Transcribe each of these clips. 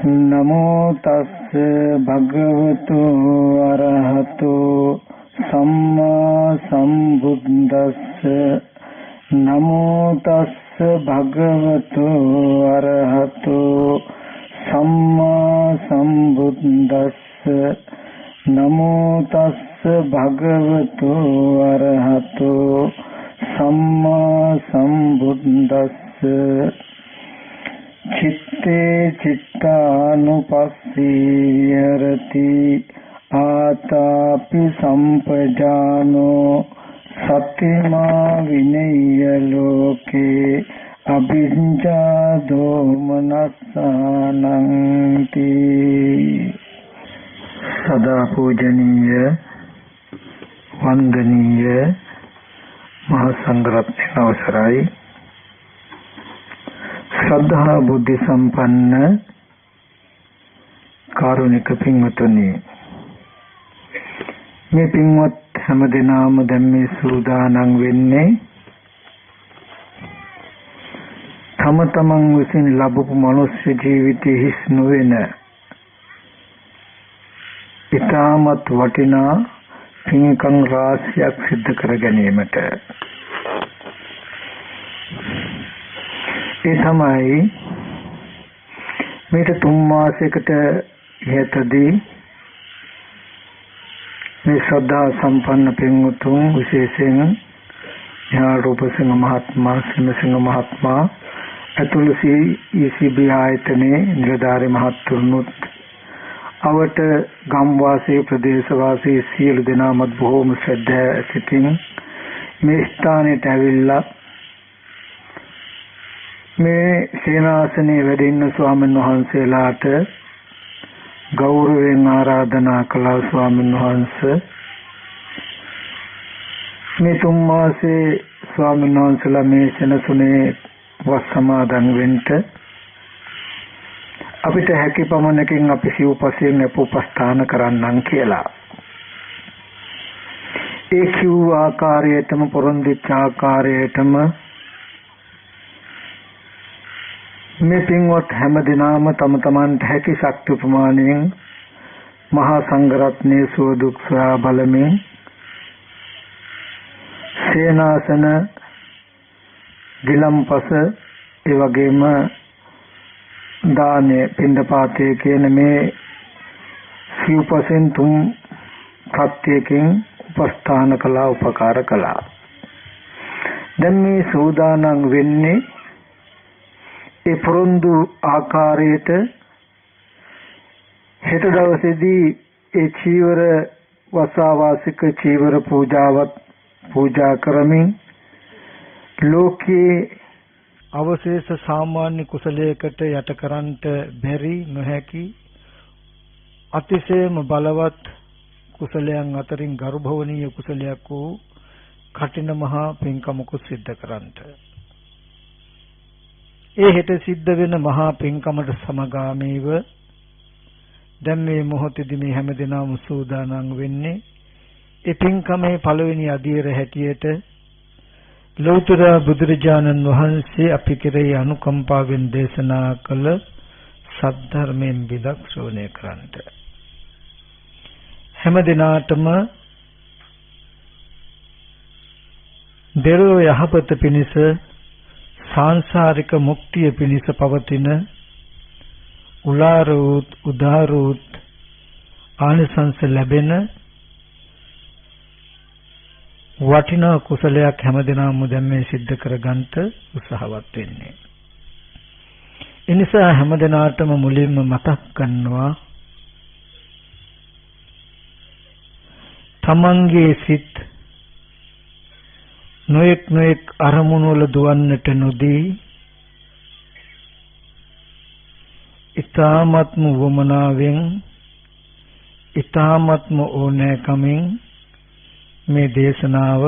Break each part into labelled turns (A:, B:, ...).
A: नमो तस्से भगवतो अरहतो सम्मा संबुद्दस्से नमो तस्से भगवतो अरहतो सम्मा संबुद्दस्से नमो तस्से भगवतो अरहतो सम्मा संबुद्दस्से चित्ते चित्तानुपस्सी विहरति आतापि संपजानो सतिमा विनय्य लोके अभिज्ञा दोमनस्सानन्ति। सदा पूजनीय वंदनीय महासंघरत्न अवसराई श्रद्धा बुद्धि संपन्न कारुणिक पिंवतुनि මේ පින්වත් හැමදෙනාම දැන් මේ සූදානම් වෙන්නේ තම තමන් විසින් ලැබපු මනුෂ්‍ය ජීවිතයේ හිස් නොවන ඊටමත් වටිනා පින්කම් රාශියක් සිද්ධ කර ගැනීමට ඒ තමයි මේට 3 මාසයකට ඉහතදී මේ ශ්‍රද්ධා සම්පන්න පින්වතුන් විශේෂයෙන් ඥානරූපසිංහ මහත්මයා සිමසිංහ මහත්මයා ඇතුළු ECB ආයතනයේ නිලධාරී මහත්තුරුනුත් අවට ගම්වාසී ප්‍රදේශවාසී සියලු දෙනාමත් බොහෝම ශ්‍රද්ධා සිතින් මේ ස්ථානයට ඇවිල්ලා මේ සේනාසනයේ වැඩ ඉන්න ස්වාමීන් වහන්සේලාට ගෞරවයෙන් ආරාධනා කළා. ස්වාමීන් වහන්සේ මේ 3 මාසේ ස්වාමීන් වහන්සේලා මේ සෙනසුනේ වස් සමාදන් වෙන්න අපිට හැකි පමණකින් අපි සිව්පසයෙන් උපස්ථාන කරන්නම් කියලා. ඒ කිව් ආකාරයටම පොරොන්දුච්ච ආකාරයටම මේ පින්වත් හැමදෙනාම තම තමන්ට හැකි ශක්ති ප්‍රමාණයෙන් මහා සංඝරත්නයේ සුව දුක් සොයා බලමින් සේනාසන ගිලම්පස ඒ වගේම දානේ පින්ඩපාතයේ කියන මේ සිව්පසෙන් 3 සත්‍යයෙන් උපස්ථාන කළා උපකාර කළා. දැන් මේ සූදානම් වෙන්නේ ඒ පොරොන්දු ආකාරයට හෙට දවසේදී ඒ චීවර වසාවාසික චීවර පූජාවත් පූජා කරමින් ලෝකයේ අවශේෂ සාමාන්‍ය කුසලයකට යටකරන්ට බැරි නොහැකි අතිශයම බලවත් කුසලයන් අතරින් ගරුභවනීය කුසලයක් වූ කටින මහා පින්කමක සිද්ධ කරන්ට ඒ හෙට සිද්ධ වෙන මහා පින්කමට සමගාමීව දැන් මේ මොහොතේදී මේ හැමදෙනාම සූදානම් වෙන්නේ ඒ පින්කමේ පළවෙනි අදියර හැටියට ලෞතර බුදුරජාණන් වහන්සේ අපි කෙරෙහි අනුකම්පාවෙන් දේශනා කළ සද්ධර්මයෙන් බිදක් ශ්‍රවණය කරන්නට හැමදෙනාටම දෙරෝ යහපත පිණිස सांसारिक मुक्तिය පිණිස පවතින උලාරෝත් උදාරෝත් ආනිසංස ලැබෙන වටිනා කුසලයක් හැමදෙනාම දැන් මේ සිද්ධ කරගන්නට උත්සාහවත් වෙන්නේ. ඒ නිසා හැමදෙනාටම මුලින්ම මතක් කරනවා තමන්ගේ සිත් නොඑක් අරමුණු වල දුවන්නට නොදී ඊ타ත්ම වමනාවෙන් ඊ타ත්ම ඕනෑකමින් මේ දේශනාව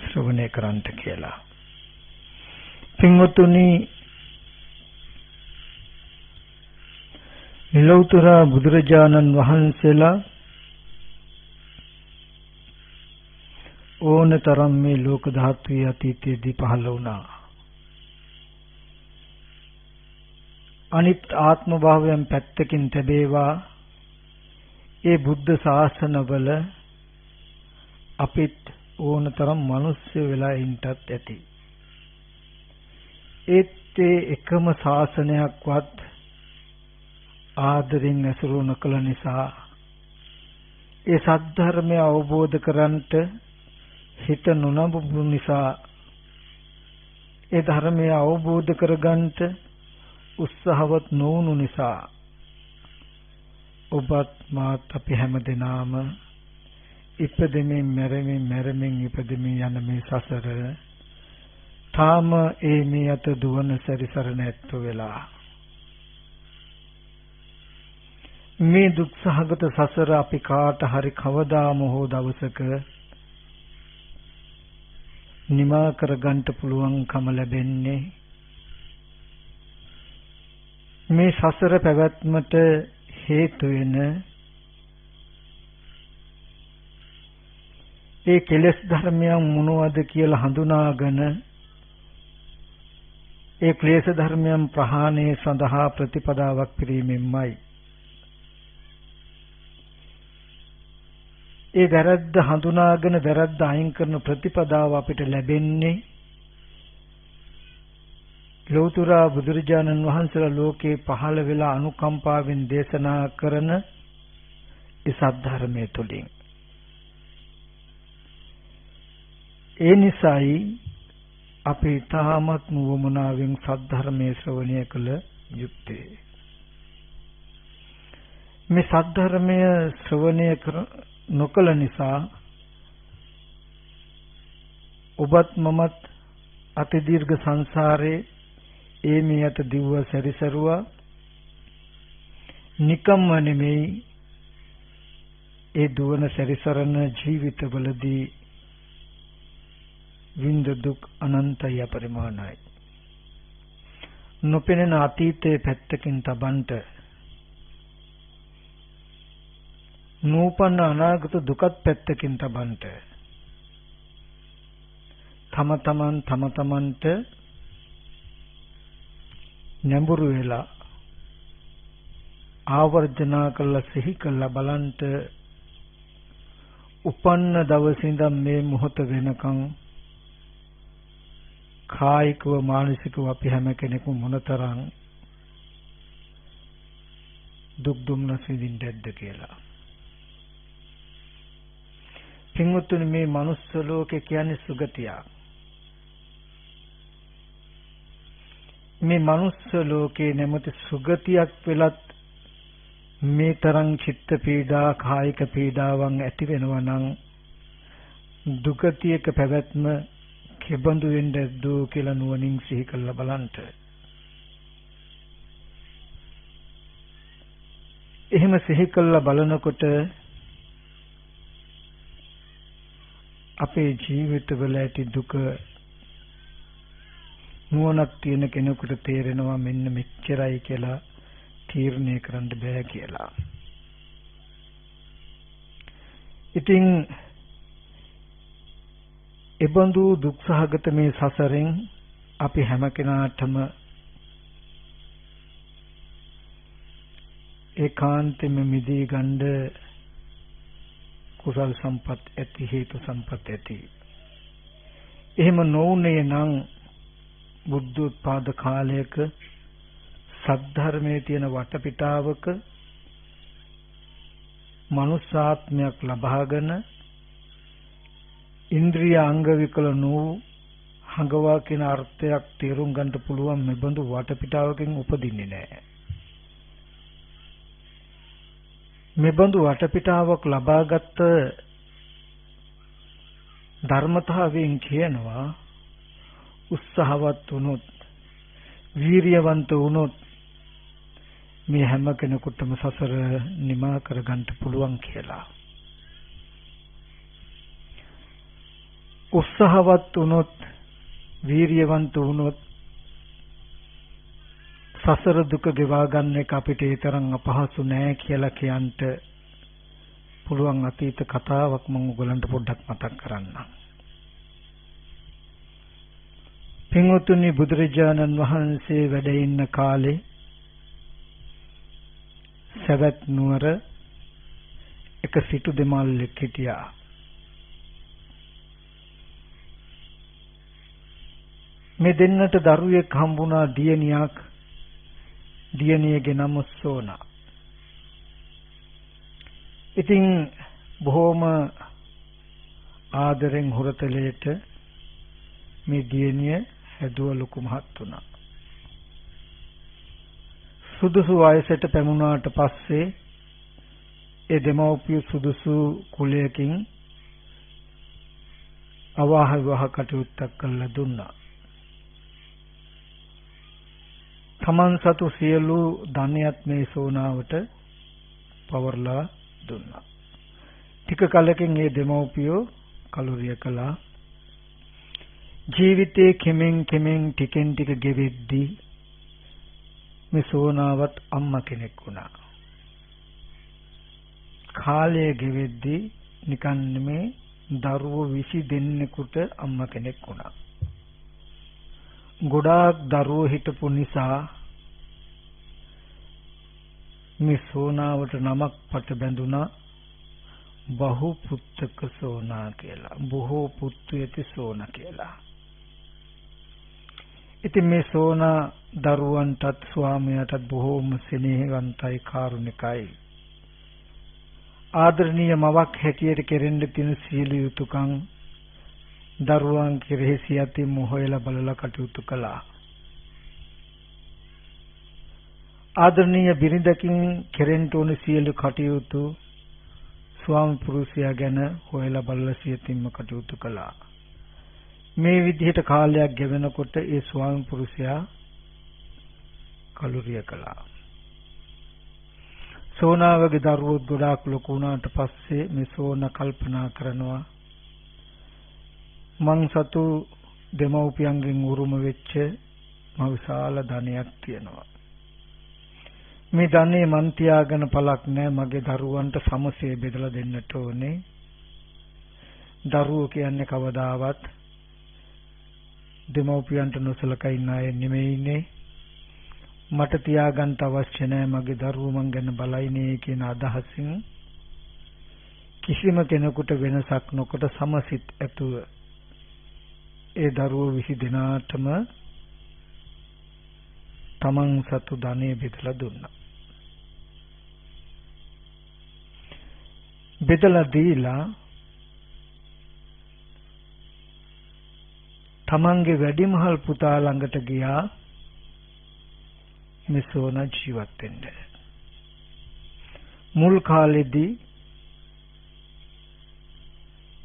A: ශ්‍රවණය කරන්නට කියලා. පින්වතුනි ලෞතර බුදුරජාණන් වහන්සේලා ඕනතරම් මේ ලෝක ධාතුවේ අතීතයේදී පහළ වුණා. අනිත් ආත්ම භාවයන් පැත්තකින් තැබේවා. ඒ බුද්ධ ශාසනවල අපිත් ඕනතරම් මිනිස්සු වෙලා ඉන්නත් ඇති. ඒත් එකම ශාසනයක්වත් ආදරෙන් ඇසුරු නොකළ නිසා ඒ සද්ධර්මය අවබෝධ කරන්ට හිත නොනඹුණු නිසා ඒ ධර්මය අවබෝධ කරගන්නට උත්සාහවත් නොවුණු නිසා ඔබත් මාත් අපි හැමදෙනාම ඉපදෙමින් මැරෙමින් ඉපදෙමින් යන මේ සසර තාම මේ අත දුවන සැරිසරන ඇත්තු වෙලා මේ දුක්සහගත සසර අපි කාට හරි කවදාම හෝ දවසක නිමා කරගන්න පුළුවන්කම ලැබෙන්නේ මේ සසර පැවැත්මට හේතු වෙන ඒ කෙලෙස් ධර්මයන් මොනවද කියලා හඳුනාගෙන ඒ ක්ලේශ ධර්මයන් ප්‍රහාණය සඳහා ප්‍රතිපදාවක් පිරීමෙන්මයි. ඒ වැරද්ද හඳුනාගෙන වැරද්ද අයින් කරන ප්‍රතිපදාව අපිට ලැබෙන්නේ ලෞතර බුදුරජාණන් වහන්සේලා ලෝකේ පහළ වෙලා අනුකම්පාවෙන් දේශනා කරන ඒ සද්ධර්මයේ තුලින්. ඒ නිසායි අපි තාමත් නුවමනාවෙන් සද්ධර්මයේ ශ්‍රවණය කළ යුත්තේ. මේ සද්ධර්මය ශ්‍රවණය නොකළ නිසා ඔබත් මමත් අති දීර්ඝ සංසාරේ මේ අත දිව්ව සැරිසරුවා නිකම්ම නෙමෙයි ඒ දුවන සැරිසරන ජීවිතවලදී විඳ දුක් අනන්තය පරිමාණයි. නොපෙනෙන අතීතයේ පැත්තකින් තබන්ට නූපන්න අනාගත දුකත් පැත්තකින් තබන්ට තම තමන්ට නැඹුරු වෙලා ආවර්ජනා කළා සිහි කළා බලන්ට උපන්න දවසේ ඉඳන් මේ මොහොත වෙනකන් කායිකව මානසිකව අපි හැම කෙනෙකුම මොනතරම් දුක් දුම්නස් විඳින්නද කියලා. පින්වත්නි මේ මනුස්ස ලෝකේ කියන්නේ සුගතියක්. මේ මනුස්ස ලෝකේ නැමැති සුගතියක් වෙලත් මේ තරම් චිත්ත පීඩා කායික පීඩාවන් ඇති වෙනවා නම් දුගතියක පැවැත්ම කෙබඳු වෙන්නද කියලා නුවණින් සිහි කරලා බලන්න. එහෙම සිහි කරලා බලනකොට අපේ ජීවිතවල ඇති දුක නුවණක් තියෙන කෙනෙකුට තේරෙනවා මෙන්න මෙච්චරයි කියලා තීරණය කරන්න බෑ කියලා. ඉතින් එබඳු දුක්සහගත මේ සසරෙන් අපි හැම කෙනාටම ඒකාන්තෙම මිදී ගන්න කුසල් සම්පත් ඇති හේතු සම්පත් ඇති. එහෙම නොවුනේ නම් බුද්ධෝත්පාද කාලයක සද්ධර්මයේ තියෙන වටපිටාවක මනුෂ්‍යාත්මයක් ලබාගෙන ඉන්ද්‍රිය අංග විකල වූ හඟවා කියන අර්ථයක් තේරුම් ගන්න පුළුවන් මෙබඳු වටපිටාවකින් උපදින්නේ නැහැ. මෙබඳු වටපිටාවක් ලබාගත් ධර්මතාවයෙන් කියනවා උත්සාහවත් වුණොත් වීරියවන්ත වුණොත් මේ හැම කෙනෙකුටම සසර නිමා කරගන්න පුළුවන් කියලා. උත්සාහවත් වුණොත් වීරියවන්ත වුණොත් සසර දුක ගෙවා ගන්න එක අපිට ඒ තරම් අපහසු නෑ කියලා කියන්ට පුළුවන් අතීත කතාවක් මම ඔයගලන්ට පොඩ්ඩක් මතක් කරන්නම්. පින්වත්නි බුදුරජාණන් වහන්සේ වැඩ ඉන්න කාලේ සවැත් නුවර එක සිටු දෙමල්ලෙක් හිටියා. මේ දෙන්නට දරුවෙක් හම්බුණා දියණියක්. දියණියගේ නම සෝනා. ඉතින් බොහොම ආදරෙන් හුරතලයට මේ දියණිය හැදුව ලොකු මහත් වුණා. සුදුසු වයසට පැමුණාට පස්සේ ඒ දෙමව්පිය සුදුසු කුලයකින් අවාහ විවාහ කටයුත්තක් කළා දුන්නා. තමන් සතු සියලු ධනයත් මේ සෝනාවට පවර්ලා දුන්නා. ටික කලකින් මේ දෙමව්පියෝ කලුරිය කළා. ජීවිතේ කෙමෙන් ටිකෙන් ටික ගෙවෙද්දී මේ සෝනාවත් අම්මා කෙනෙක් වුණා. කාලය ගෙවෙද්දී නිකන් නෙමේ දරුවෝ 20 දෙනෙකුට අම්මා කෙනෙක් වුණා. ගොඩාක් දරුවෝ හිටපු නිසා මේ සෝනාවට නමක් පට බැඳුනා බහු පුත්තක සෝනා කියලා. බොහෝ පුත්තු ඇති සෝනා කියලා. ඉතින් මේ සෝනා දරුවන්ටත් ස්වාමියාටත් බොහෝම සෙනෙහවන්තයි කාරුණිකයි. ආදරණීය මවක් හැටියට කෙරෙන්න තියෙන සීල යුතුයකම් දරුවන් කෙරෙහි සියතින් මොහොයලා බලලා කටයුතු කළා. ආදරණීය බිරිඳකින් කෙරෙන්න ඕන සියලු කටයුතු ස්වාමි පුරුෂයා ගැන හොයලා බලලා සියතින්ම කටයුතු කළා. මේ විදිහට කාලයක් ගෙවෙනකොට ඒ ස්වාමි පුරුෂයා කලුරිය කළා. සෝනාවගේ දරුවෝ ගොඩාක් ලොකු වුණාට පස්සේ මේ සෝනා කල්පනා කරනවා මං සතු දෙමව්පියන්ගෙන් උරුම වෙච්ච මහ විශාල ධනයක් තියෙනවා. මේ ධනෙ මන් තියාගෙන පළක් නැහැ. මගේ දරුවන්ට සමසේ බෙදලා දෙන්නට ඕනේ. දරුවෝ කියන්නේ කවදාවත් දෙමව්පියන්ට නොසලකා ඉන්න අය නෙමෙයිනේ. මට තියාගන්න අවශ්‍ය නැහැ. මගේ දරුවෝ මං ගැන බලයිනේ කියන අදහසින් කිසිම කෙනෙකුට වෙනසක් නොකොට සමසිත ඇතුව ඒ දරුවෝ 20 දෙනාටම තමන් සතු ධනෙ බෙදලා දුන්නා. බෙදලා දීලා තමන්ගේ වැඩිමහල් පුතා ළඟට ගියා මේ සෝනා ජීවත් වෙන්න. මුල් කාලෙදී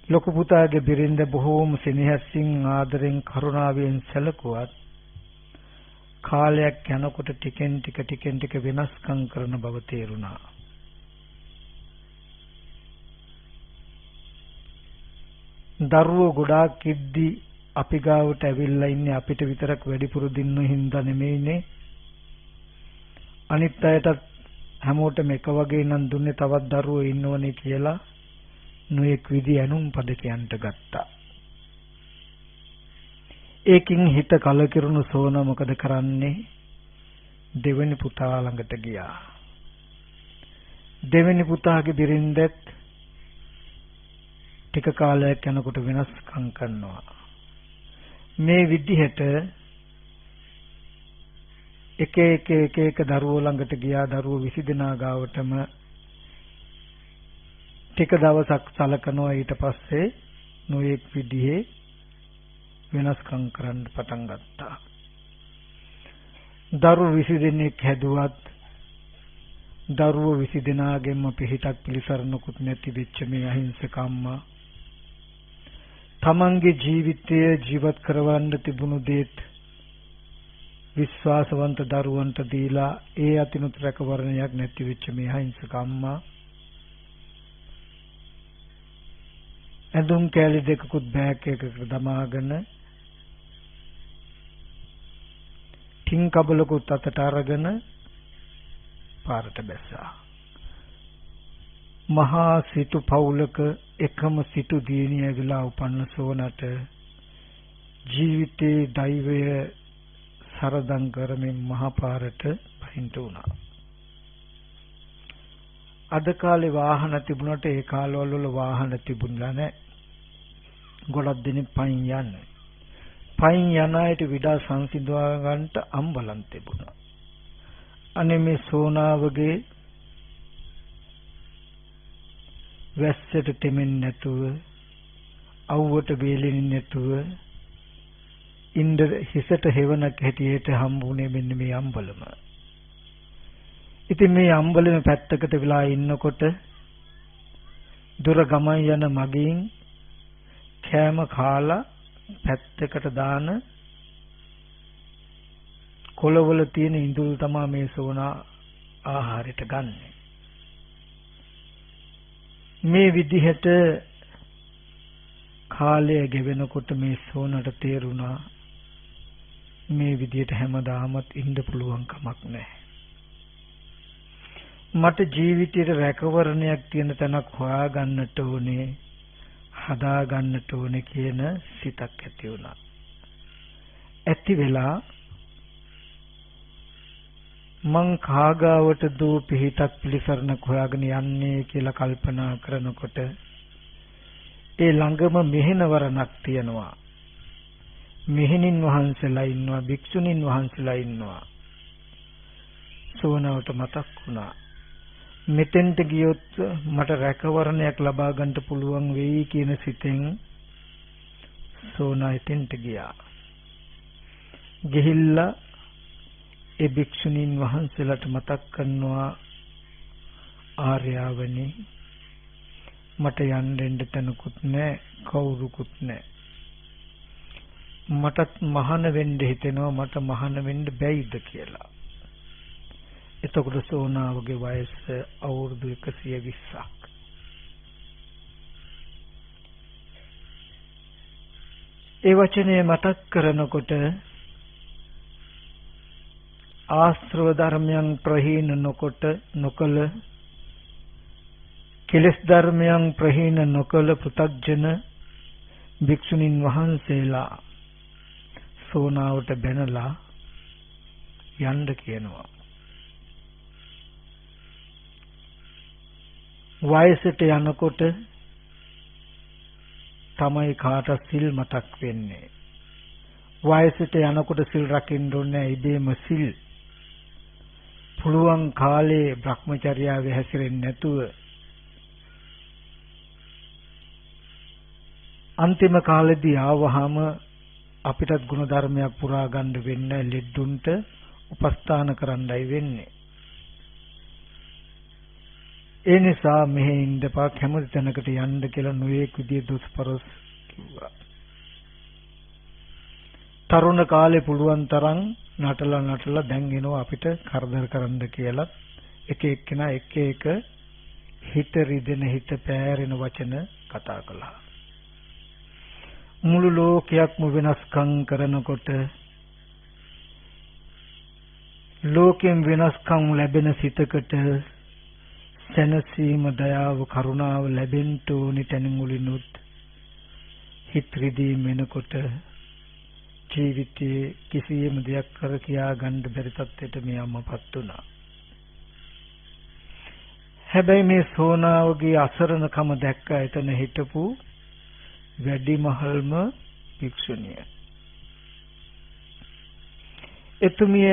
A: ලොකු පුතාගේ බිරිඳ බොහෝම සෙනෙහසින් ආදරෙන් කරුණාවෙන් සැලකුවත් කාලයක් යනකොට ටිකෙන් ටික වෙනස්කම් කරන බව තේරුණා. දරුවෝ ගොඩාක් ඉද්දි අපි ගාවට ඇවිල්ලා ඉන්නේ අපිට විතරක් වැඩිපුර දින්න හින්දා නෙමෙයිනේ. අනිත් අයටත් හැමෝටම එක වගේ නම් දුන්නේ තවත් දරුවෝ ඉන්නවනේ කියලා නොඑක් විදි ඇනුම් පද කියන්ට ගත්තා. ඒකින් හිත කලකිරුණු සෝනා මොකද කරන්නේ? දෙවෙනි පුතා ළඟට ගියා. දෙවෙනි පුතාගේ බිරිඳත් ටික කාලයක් යනකොට වෙනස්කම් කරනවා. මේ විදිහට එක දරුවෝ ළඟට ගියා. දරුවෝ 20 දෙනා ගාවටම ටික දවසක් සලකනවා. ඊට පස්සේ නොඑක් විදිහේ වෙනස්කම් කරන්න පටන් ගත්තා. දරුවෝ 20 දෙනෙක් හැදුවත් දරුවෝ 20 දෙනාගෙන්ම පිහිටක් පිළිසරණකුත් නැති වෙච්ච මේ අහිංසක අම්මා තමන්ගේ ජීවිතය ජීවත් කරවන්න තිබුණු දේත් විශ්වාසවන්ත දරුවන්ට දීලා ඒ අතිනුත් රැකවරණයක් නැති වෙච්ච මේ අහිංසක අම්මා ඇඳුම් කෑලි දෙකකුත් බෑග් එකකට දමාගෙන ටින් කබලකුත් අතට අරගෙන පාරට බැස්සා. මහා සිටු පවුලක එකම සිටු දියණිය විලා උපන්න සෝනට ජීවිතේ දෛවය සරදම් කරමින් මහා පාරට පහින්ට වුණා. අද කාලේ වාහන තිබුණාට ඒ කාලවල වල වාහන තිබුණා නැහැ. ගොඩක් දෙනෙක් පයින් යන්නේ. පයින් යන අයට විඩා සංසිඳවා ගන්නට අම්බලම් තිබුණා. අනේ මේ සෝනාවගේ වැස්සට තෙමෙන්නේ නැතුව, අවුවට වේලෙන්නේ නැතුව ඉන්ද හිසට හෙවණක් හැටියට හම්බුනේ මෙන්න මේ අම්බලම. ඉතින් මේ අම්බලම පැත්තකට වෙලා ඉන්නකොට දුර ගමන් යන මගින් කෑම කාලා පැත්තකට දාන කොළවල තියෙන ඉඳුල් තමයි මේ සෝනා ආහාරයට ගන්න. මේ විදිහට කාලය ගෙවෙනකොට මේ සෝනට තේරුණා මේ විදිහට හැමදාමත් ඉන්න පුළුවන් කමක් නැහැ. මට ජීවිතයේ රැකවරණයක් තියෙන තැනක් හොයාගන්නට ඕනේ, හදාගන්නට ඕනේ කියන සිතක් ඇති වුණා. ඇති වෙලා මං කාගාවට දෝ පිහිටක් පිළිසරණක් හොයාගෙන යන්නේ කියලා කල්පනා කරනකොට ඒ ළඟම මෙහෙණවරණක් තියෙනවා. මෙහෙණින් වහන්සේලා ඉන්නවා, භික්ෂුණීන් වහන්සේලා ඉන්නවා. සෝනාවට මතක් වුණා මෙතෙන්ට ගියොත් මට රැකවරණයක් ලබා ගන්න පුළුවන් වෙයි කියන සිතෙන් සෝනා එතෙන්ට ගියා. ගිහිල්ලා ඒ භික්ෂුණීන් වහන්සේලාට මතක් කරනවා ආර්යාවනි මට යන්න දෙන්න තැනකුත් නැහැ, කවුරුකුත් නැහැ. මටත් මහාන වෙන්න හිතෙනවා, මට මහාන වෙන්න බැයිද කියලා. එතකොට සෝනාවගේ වයස අවුරුදු 120ක්. ඒ වචනේ මතක් කරනකොට ආශ්‍රව ධර්මයන් ප්‍රහීන නොකළ කෙලෙස් ධර්මයන් ප්‍රහීන නොකළ පෘථග්ජන භික්ෂුණීන් වහන්සේලා සෝනාවට බැනලා යන්න කියනවා. වයසට යනකොට තමයි කාට සිල් මතක් වෙන්නේ. වයසට යනකොට සිල් රකින්න ඕනේ ඉබේම සිල්. පුළුවන් කාලේ භ්‍රමචර්යාවේ හැසිරෙන්නේ නැතුව අන්තිම කාලෙදී ආවහම අපිටත් ගුණ ධර්මයක් පුරා ගන්න වෙන්නේ ලෙඩුන්ට උපස්ථාන කරන්නයි වෙන්නේ. ඒ නිසා මෙහෙ ඉඳපා කැමති තැනකට යන්න කියලා නොයෙක් විදිය දුස්පරස් කිව්වා. තරුණ කාලේ පුළුවන් තරම් නටලා දැන් එනවා අපිට කරදර කරන්න කියලා එක එක්කෙනා එක එක හිත රිදෙන හිත පෑරෙන වචන කතා කළා. මුළු ලෝකයක්ම වෙනස්කම් කරනකොට ලෝකෙන් වෙනස්කම් ලැබෙන සිතකට සැනසීම, දයාව, කරුණාව ලැබෙන්න ඕනි තැනුලිනුත් හිත රිදීම වෙනකොට ජීවිතයේ කිසියම් දෙයක් කර කියා ගන්න බැරි තත්ත්වයට මේ අම්මපත් වුණා. හැබැයි මේ සෝනාවගේ අසරණකම දැක්ක එතන හිටපු වැඩිමහල්ම භික්ෂුණිය. එතුමිය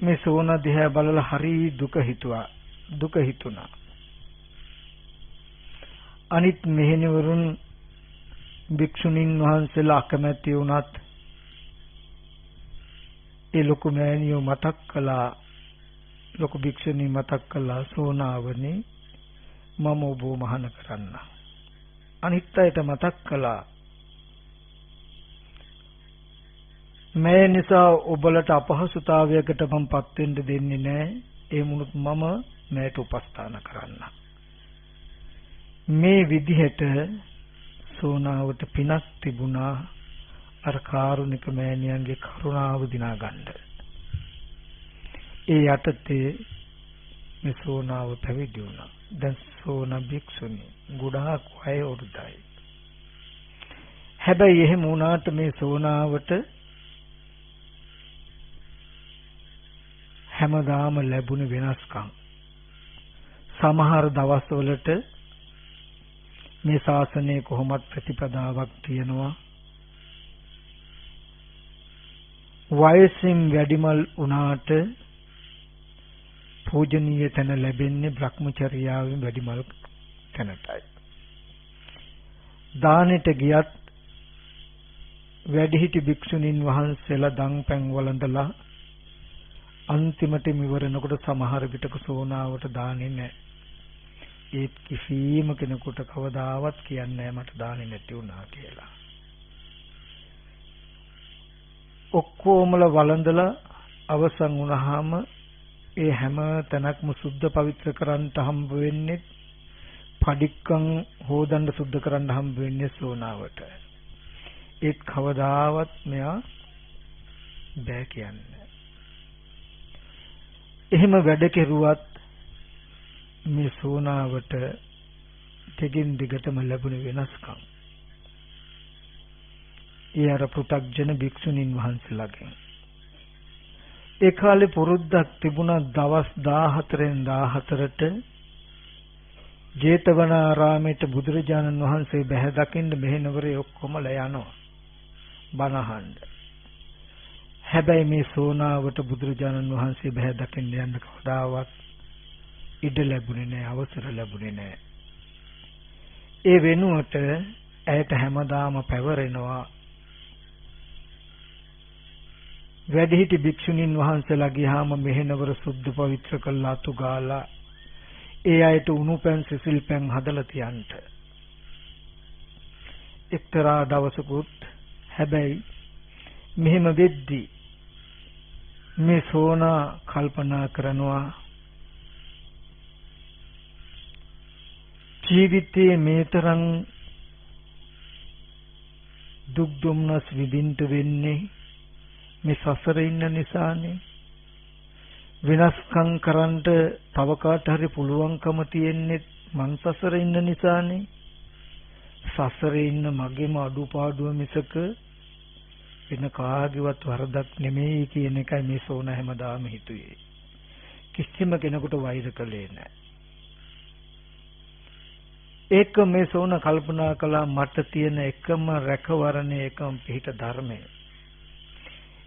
A: මේ සෝනා දිහා බලලා හරි දුක හිතුණා. අනිත් මෙහෙණිවරුන් භික්ෂුණීන් වහන්සේලා අකමැති වුණත් ඒ ලොකු මෑණියෝ මතක් කළා, ලොකු භික්ෂුණී මතක් කළා සෝනාවනි මම ඔබව මහාන කරන්න. අනිත් අයට මතක් කළා මේ නිසා ඔබලට අපහසුතාවයකට මමපත් වෙන්න දෙන්නේ නැහැ. ඒ මුණුත් මම මේට උපස්ථාන කරන්න. මේ විදිහට සෝනාවට පිනක් තිබුණා අර කාරුණික මෑණියන්ගේ කරුණාව දිනා ගන්න. ඒ යටතේ මේ සෝනාව පැවිදි වුණා. දැන් සෝනා භික්ෂුණී ගොඩාක් වයෝවෘද්ධයි. හැබැයි එහෙම වුණාට මේ සෝනාවට හැමදාම ලැබුණ වෙනස්කම් සමහර දවස්වලට මේ ශාසනයේ කොහොමත් ප්‍රතිපදාවක් තියෙනවා. වයසින් වැඩිමල් වුණාට පූජනීය තැන ලැබෙන්නේ බ්‍රහ්මචර්යාවෙන් වැඩිමල් තැනටයි. දානෙට ගියත් වැඩිහිටි භික්ෂුණීන් වහන්සේලා දන් පැන් වළඳලා අන්තිමට ඉවරනකොට සමහර විටක සෝනාවට දාන්නේ නැහැ. ඒත් කිසිම කෙනෙකුට කවදාවත් කියන්නේ නැහැ මට දාන්නේ නැති වුණා කියලා. ඔක්කොමල වළඳලා අවසන් වුණාම ඒ හැම තැනක්ම සුද්ධ පවිත්‍ර කරන්ට හම්බ වෙන්නේ පඩික්කම් හොදන්න සුද්ධ කරන්න හම්බ වෙන්නේ සෝනාවට. ඒත් කවදාවත් මෙයා බෑ කියන්නේ. එහෙම වැඩ කෙරුවත් මේ සෝනාවට දෙකින් දිගටම ලැබුණ වෙනස්කම් ඒ අර පෘථග්ජන භික්ෂුණීන් වහන්සේලාගෙන් ඒ කාලේ පුරුද්දක් තිබුණා දවස් 14න් 14ට ජේතවනාරාමයට බුදුරජාණන් වහන්සේ බැහැ දකින්න මෙහෙණවරේ ඔක්කොමලා යනවා බණ අහන්න. හැබැයි මේ සෝනාවට බුදුරජාණන් වහන්සේ බැහැ දකින්න යන්න කවදාවත් ඉඩ ලැබුණේ නැහැ, අවසර ලැබුණේ නැහැ. ඒ වෙනුවට ඇයට හැමදාම පැවරෙනවා වැඩිහිටි භික්ෂුණීන් වහන්සේලා ගියාම මෙහෙණවර සුද්ධ පවිත්‍ර කළා අතු ගාලා ඒ අයට උණු පැන් සිසිල් පැන් හදලා තියන්ට. එක්තරා දවසකුත් හැබැයි මෙහෙම වෙද්දී මේ සෝනා කල්පනා කරනවා ජීවිතයේ මේතරම් දුක් දුම්නස් විඳින්න වෙන්නේ මේ සසරේ ඉන්න නිසානේ. විනාශකම් කරන්න තව කාට හරි පුළුවන්කම තියෙන්නේ මං සසරේ ඉන්න නිසානේ. සසරේ ඉන්න මගේම අඩුපාඩුව මිසක වෙන කාගේවත් වරදක් නෙමෙයි කියන එකයි මේ සෝන හැමදාම හිතුවේ. කිසිම කෙනෙකුට වෛර කළේ නැහැ. ඒක මේ සෝන කල්පනා කළා මට තියෙන එකම රැකවරණේ එකම පිහිට ධර්මය.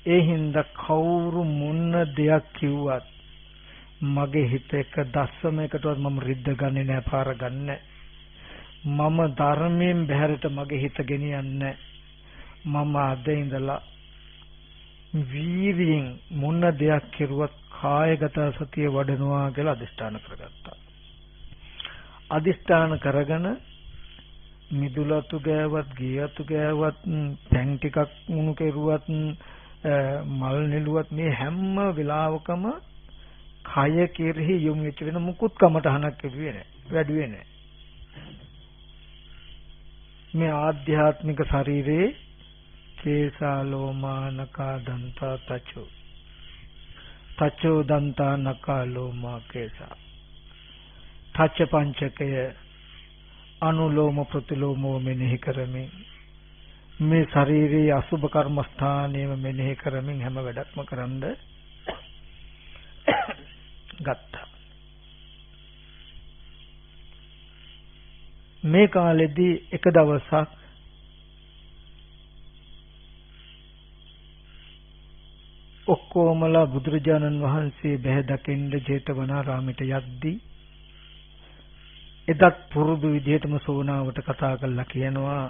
A: ඒ හින්දා කවුරු මොන දෙයක් කිව්වත් මගේ හිත එක දස්සමයකටවත් මම රිද්ද ගන්නේ නැහැ, පාර ගන්නෑ. මම ධර්මයෙන් බැහැරට මගේ හිත ගෙනියන්නේ. මම අද ඉඳලා වීර්යයෙන් මොන දෙයක් කෙරුවත් කායගත සතිය වඩනවා කියලා අදිෂ්ඨාන කරගත්තා. අදිෂ්ඨාන කරගෙන මිදුලතු ගෑවත් ගියතු ගෑවත් පැන් ටිකක් උණු කෙරුවත් මල් නෙළුවත් මේ හැම වෙලාවකම කය කෙරෙහි යොමු වෙච්ච වෙන මුකුත් කමටහනක් ලැබුවේ නැහැ, වැඩුවේ නැහැ. මේ ආධ්‍යාත්මික ශරීරේ කේසා ලෝමා නකා දන්තා තචෝ දන්තා නකා ලෝමා කේසා තච්ච පංචකය අනුලෝම ප්‍රතිලෝමෝ මෙනෙහි කරමින් මේ ශරීරයේ අසුභ කර්මස්ථානයේම මෙනෙහි කරමින් හැම වැඩක්ම කරන්ද ගත්තා. මේ කාලෙදී එක දවසක් ඔක්කොමලා බුදුරජාණන් වහන්සේ බැහැ දකින්න ජේතවනාරාමයට යද්දී එදත් පුරුදු විදිහටම සෝනාවට කතා කරලා කියනවා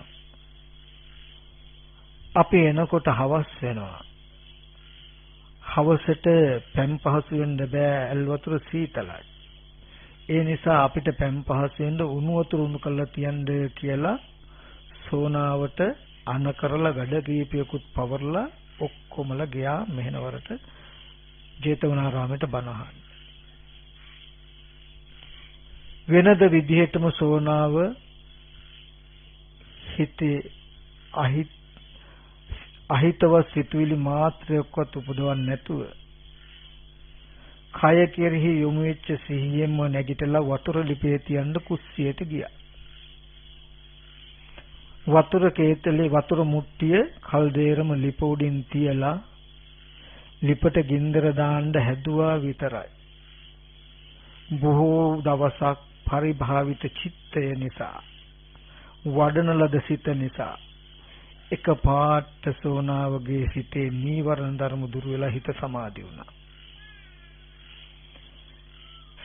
A: අපි එනකොට හවස් වෙනවා. හවසට පැන් පහසු වෙන්න බෑ, ඇල් වතුර සීතලයි. ඒ නිසා අපිට පැන් පහසු වෙන්න උණු වතුර උණු කරලා තියන්න කියලා සෝනාවට අන කරලා වැඩ කීපයකුත් පවර්ලා ඔක්කොමලා ගියා මෙහෙණවරට ජේතවනාරාමයට බණ අහන්න. වෙනද විදිහටම සෝනාව හිතේ අහිතව සිතුවිලි මාත්‍රයක්වත් උපදවන්නේ නැතුව කය කෙරෙහි යොමු වෙච්ච සිහියෙන්ම නැගිටලා වතුර ලිපේ තියන්න කුස්සියට ගියා. වතුර කේතලේ වතුර මුට්ටිය කල්දේරම ලිප උඩින් තියලා ලිපට ගින්දර දාන්න හැදුවා විතරයි. බොහෝ දවසක් පරිභාවිත චිත්තය නිසා වඩන ලද සිත නිසා එක පාට සෝනාවගේ සිතේ නීවරණ ධර්ම දුර වෙලා හිත සමාධි වුණා.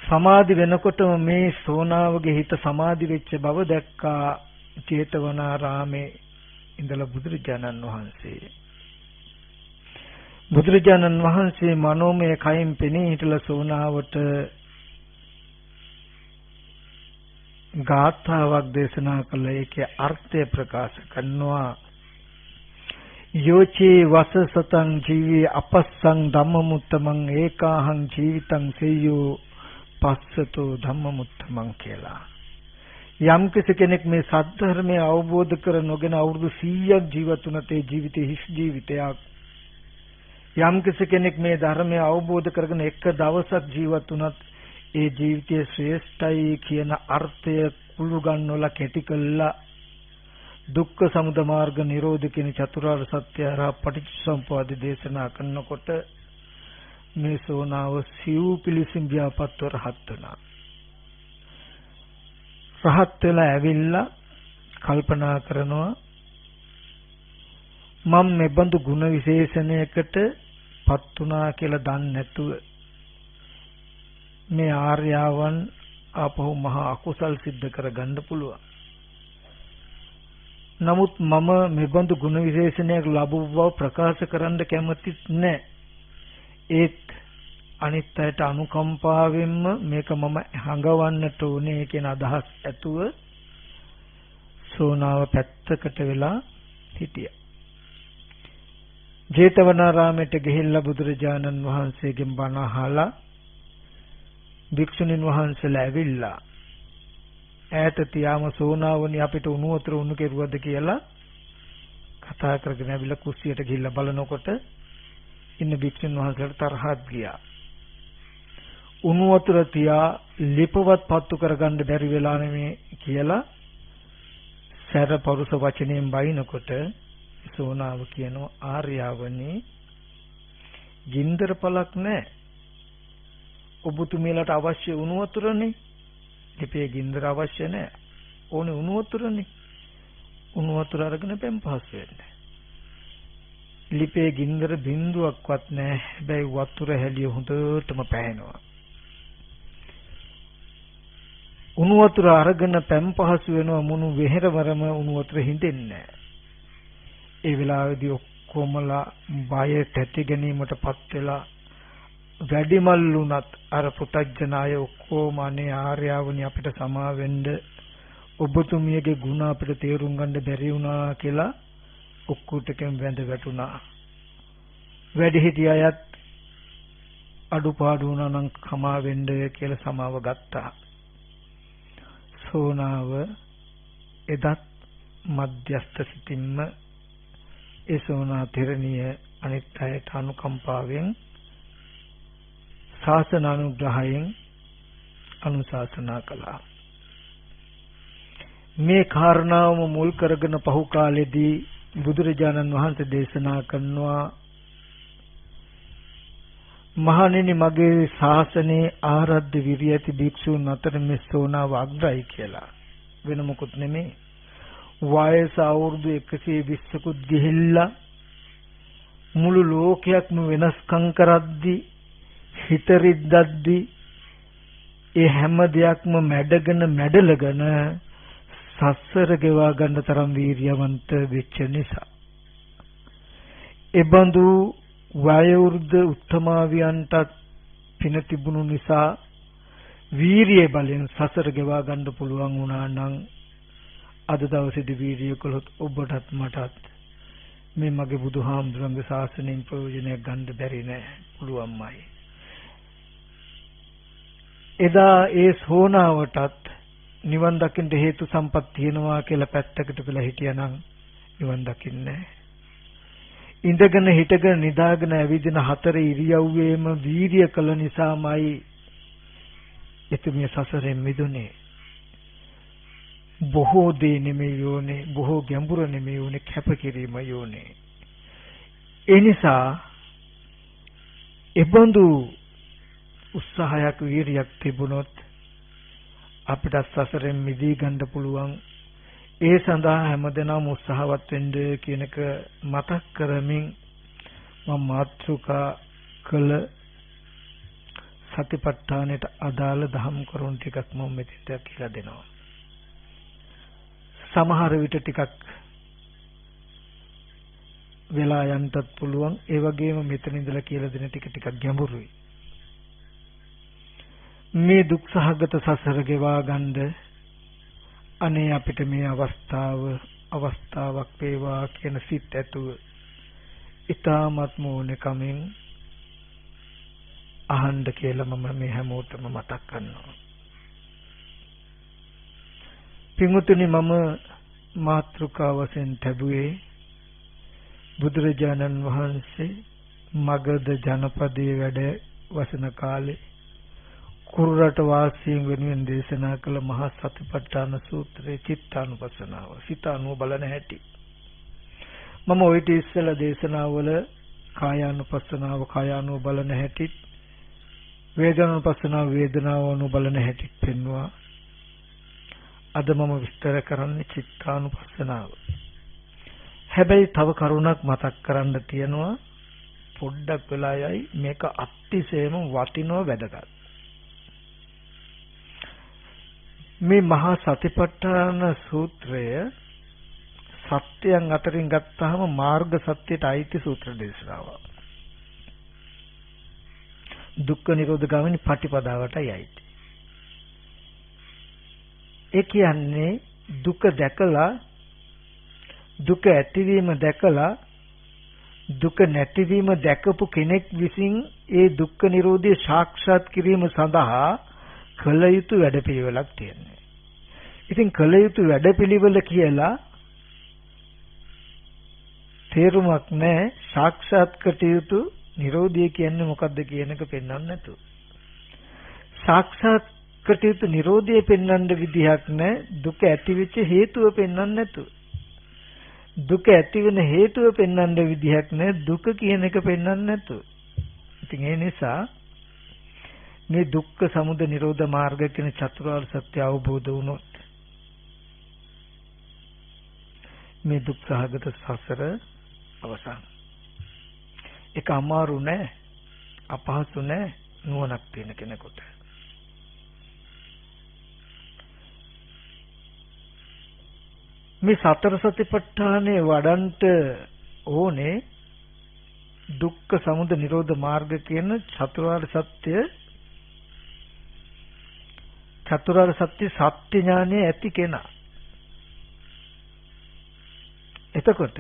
A: සමාධි වෙනකොටම මේ සෝනාවගේ හිත සමාධි වෙච්ච බව දැක්කා චේතවනාරාමේ ඉඳලා බුදුරජාණන් වහන්සේ. බුදුරජාණන් වහන්සේ මනෝමය කයින් පෙනී හිටලා සෝනාවට ගාථාවක් දේශනා කළ ඒකේ අර්ථය ප්‍රකාශ කරනවා. යෝචේ වස සතං ජීවී අපස්සං ධම්මමුත්තමං ඒකාහං ජීවිතං සෙය්‍යෝ පස්සතෝ ධම්මමුත්තමං කියලා. යම් කෙනෙක් මේ සත්‍ය අවබෝධ කර නොගෙන අවුරුදු 100ක් ජීවත් වුණත් ඒ ජීවිතේ හිස් ජීවිතයක්. යම් කෙනෙක් මේ ධර්මය අවබෝධ කරගෙන එක දවසක් ජීවත් වුණත් ඒ ජීවිතයේ ශ්‍රේෂ්ඨයි කියන අර්ථය කුළු ගන්නවලා කැටි කළා දුක්ඛ සමුදය මාර්ග නිරෝධ කියන චතුරාර්ය සත්‍ය හරහා පටිච්චසමුප්පාද දේශනා කරනකොට මේ සෝනාව සිව් පිළිසින් ව්‍යාපත්ව රහත් වුණා. රහත් වෙලා ඇවිල්ලා කල්පනා කරනවා මම මේ බඳු ගුණ විශේෂණයකට පත් වුණා කියලා දන්නේ නැතුව මේ ආර්යයන් ආපහු මහා අකුසල් සිද්ධ කරගන්න පුළුවන්. නමුත් මම මේ බඳු ගුණ විශේෂණයක් ලැබුව බව ප්‍රකාශ කරන්න කැමතිත් නැහැ. ඒත් අනිත් අයට අනුකම්පාවෙන්ම මේක මම හංගවන්නට ඕනේ කියන අදහස් ඇතුව සෝනාව පැත්තකට වෙලා හිටියා. ජේතවනාරාමයට ගිහිල්ලා බුදුරජාණන් වහන්සේගෙන් බණ අහලා භික්ෂුණීන් වහන්සේලා ඇවිල්ලා ඈත තියාම සෝනාවනි අපිට උණු වතුර උණු කෙරුවද කියලා කතා කරගෙන ඇවිල්ලා කුස්සියට ගිහිල්ලා බලනකොට ඉන්න භික්ෂුන් වහන්සේලාට තරහක් ගියා. උණු වතුර තියා ලිපවත් පත්තු කරගන්න බැරි වෙලා නෙමේ කියලා සැර පරුස වචනයෙන් බයිනකොට සෝනාව කියනවා ආර්යවනි ගින්දර පළක් නැහැ. ඔබතුමීලාට අවශ්‍ය උණු වතුරනේ. ලිපේ ගින්දර අවශ්‍ය නැහැ. ඕනේ උණු වතුරනේ. උණු වතුර අරගෙන පෙම් පහස් වෙන්න. ලිපේ ගින්දර බින්දුවක්වත් නැහැ. හැබැයි වතුර හැලිය හොඳටම පැහැෙනවා. උණු වතුර අරගෙන පෙම් පහස් වෙනවා මුණු වෙහෙරවරම උණු වතුර හින්දෙන්නේ නැහැ. ඒ වෙලාවේදී ඔක්කොමලා බය තැති ගැනීමටපත් වෙලා වැඩිමල් වුණත් අර පුතඥාය ඔක්කොම අනේ ආර්යවනි අපිට සමා වෙන්න ඔබතුමියගේ ගුණ අපිට තේරුම් ගන්න බැරි වුණා කියලා ඔක්කොටකම වැඳ වැටුණා. වැඩිහිටි අයත් අඩුපාඩු වුණා නම් කමා වෙන්න කියලා සමාව ගත්තා. සෝනාව එදත් මධ්‍යස්ථ සිතින්ම ඒ සෝනා තෙරණිය අනිත් අයට අනුකම්පාවෙන් ශාසන අනුග්‍රහයෙන් අනුශාසනා කළා. මේ කාරණාවම මුල් කරගෙන පහු කාලෙදී බුදුරජාණන් වහන්සේ දේශනා කරනවා මහණෙනි මගේ ශාසනයේ ආරද්ධ විරිය ඇති භික්ෂුන් අතර මේ සෝනාව අග්‍රයි කියලා. වෙන මොකුත් නෙමෙයි. වයස අවුරුදු 120කුත් ගිහිල්ලා මුළු ලෝකයක්ම වෙනස්කම් කරද්දී හිතරිද්දද්දී ඒ හැම දෙයක්ම මැඩලගෙන සසර ගෙවා ගන්න තරම් වීර්යවන්ත වෙච්ච නිසා එබඳු වයෝවෘද්ධ උත්තමාවියන්ටත් පින තිබුණු නිසා වීරිය බලෙන් සසර ගෙවා ගන්න පුළුවන් වුණා නම් අද දවසේදී වීරිය කළොත් ඔබටත් මටත් මේ මගේ බුදුහාමුදුරන්ගේ ශාසනයෙන් ප්‍රයෝජනයක් ගන්න බැරි නෑ පුළුවන්මයි. එදා ඒ සෝනාවටත් නිවන් දකින්න හේතු සම්පත් තියෙනවා කියලා පැත්තකට වෙලා හිටියානම් නිවන් දකින්නේ නෑ. ඉඳගෙන හිටගෙන නිදාගෙන ඇවිදින හතර ඉරියව්වේම වීරිය කළ නිසාමයි එතුමිය සසරෙන් මිදුනේ. බොහෝ දේ නෙමෙයි යෝනේ, බොහෝ ගැඹුර නෙමෙයි යෝනේ, කැපකිරීම යෝනේ. ඒ නිසා එබඳු උත්සාහයක් වීරියක් තිබුණොත් අපිට සසරෙන් මිදී ගන්න පුළුවන්. ඒ සඳහා හැමදෙනාම උත්සාහවත් වෙන්න කියන එක මතක් කරමින් මම මාතෘකා කළ සතිපට්ඨානෙට අදාළ දහම් කරුණු ටිකක් මම මෙතෙන්ට කියලා දෙනවා. සමහර විට ටිකක් වෙලා යන්නත් පුළුවන්. ඒ වගේම මෙතන ඉඳලා කියලා දෙන ටිකක් ගැඹුරුයි. මේ දුක් සහගත සසර ගෙවා ගන්න අනේ අපිට මේ අවස්ථාවක් වේවා කියන සිත් ඇතුව ඊ타ත්ම ඕනෙකමින් අහන්න කියලා මම මේ හැමෝටම මතක් කරනවා. පින්වතුනි, මම මාතෘකාව වශයෙන් ලැබුවේ බුදුරජාණන් වහන්සේ මගධ ජනපදයේ වැඩ වසන කාලේ කුරුරට වාසීන් වෙනුවෙන් දේශනා කළ මහා සතිපට්ඨාන සූත්‍රයේ චිත්තානුපස්සනාව, සිත අනුව බලන හැටි. මම ওই ඉස්සෙල්ලා දේශනාවල කායානුපස්සනාව, කායානුව බලන හැටි, වේදනානුපස්සනාව, වේදනාව අනුව බලන හැටි පෙන්වුවා. අද මම විස්තර කරන්නේ චිත්තානුපස්සනාව. හැබැයි තව කරුණක් මතක් කරන්න තියෙනවා. පොඩ්ඩක් වෙලා යයි, මේක අතිශයම වටිනවා, වැදගත්. මේ මහා සතිපට්ඨාන සූත්‍රය සත්‍යයන් අතරින් ගත්තාම මාර්ග සත්‍යයට අයිති සූත්‍ර දේශනාවක්. දුක්ඛ නිරෝධ ගාමිනී පටිපදාවටයි අයිති. ඒ කියන්නේ දුක දැකලා, දුක ඇතිවීම දැකලා, දුක නැතිවීම දැකපු කෙනෙක් විසින් ඒ දුක්ඛ නිරෝධය සාක්ෂාත් කිරීම සඳහා කළ යුතු වැඩපිළිවෙලක් තියෙනවා. ඉතින් කළ යුතු වැඩපිළිවෙල කියලා තේරුමක් නැහැ. සාක්ෂාත් කට යුතු නිරෝධය කියන්නේ මොකක්ද කියන එක පෙන්වන්න නැතුව. සාක්ෂාත් කට යුතු නිරෝධය පෙන්වන්න විදිහක් නැහැ. දුක ඇතිවෙච්ච හේතුව පෙන්වන්න නැතුව. දුක ඇති වෙන හේතුව පෙන්වන්න විදිහක් නැහැ. දුක කියන එක පෙන්වන්න නැතුව. ඉතින් ඒ නිසා මේ දුක්ඛ සමුදය නිරෝධ මාර්ග කියන චතුරාර්ය සත්‍ය අවබෝධ වුණොත් මේ දුක් සහගත සසර අවසන්. ඒක අමාරු නෑ, අපහසු නෑ නුවණක් තියෙන කෙනෙකුට. මේ සතර සතිපට්ඨානේ වඩන්ට ඕනේ දුක්ඛ සමුදය නිරෝධ මාර්ග කියන චතුරාර්ය සත්‍ය සත්‍ය ඥානය ඇති කෙනා. එතකොට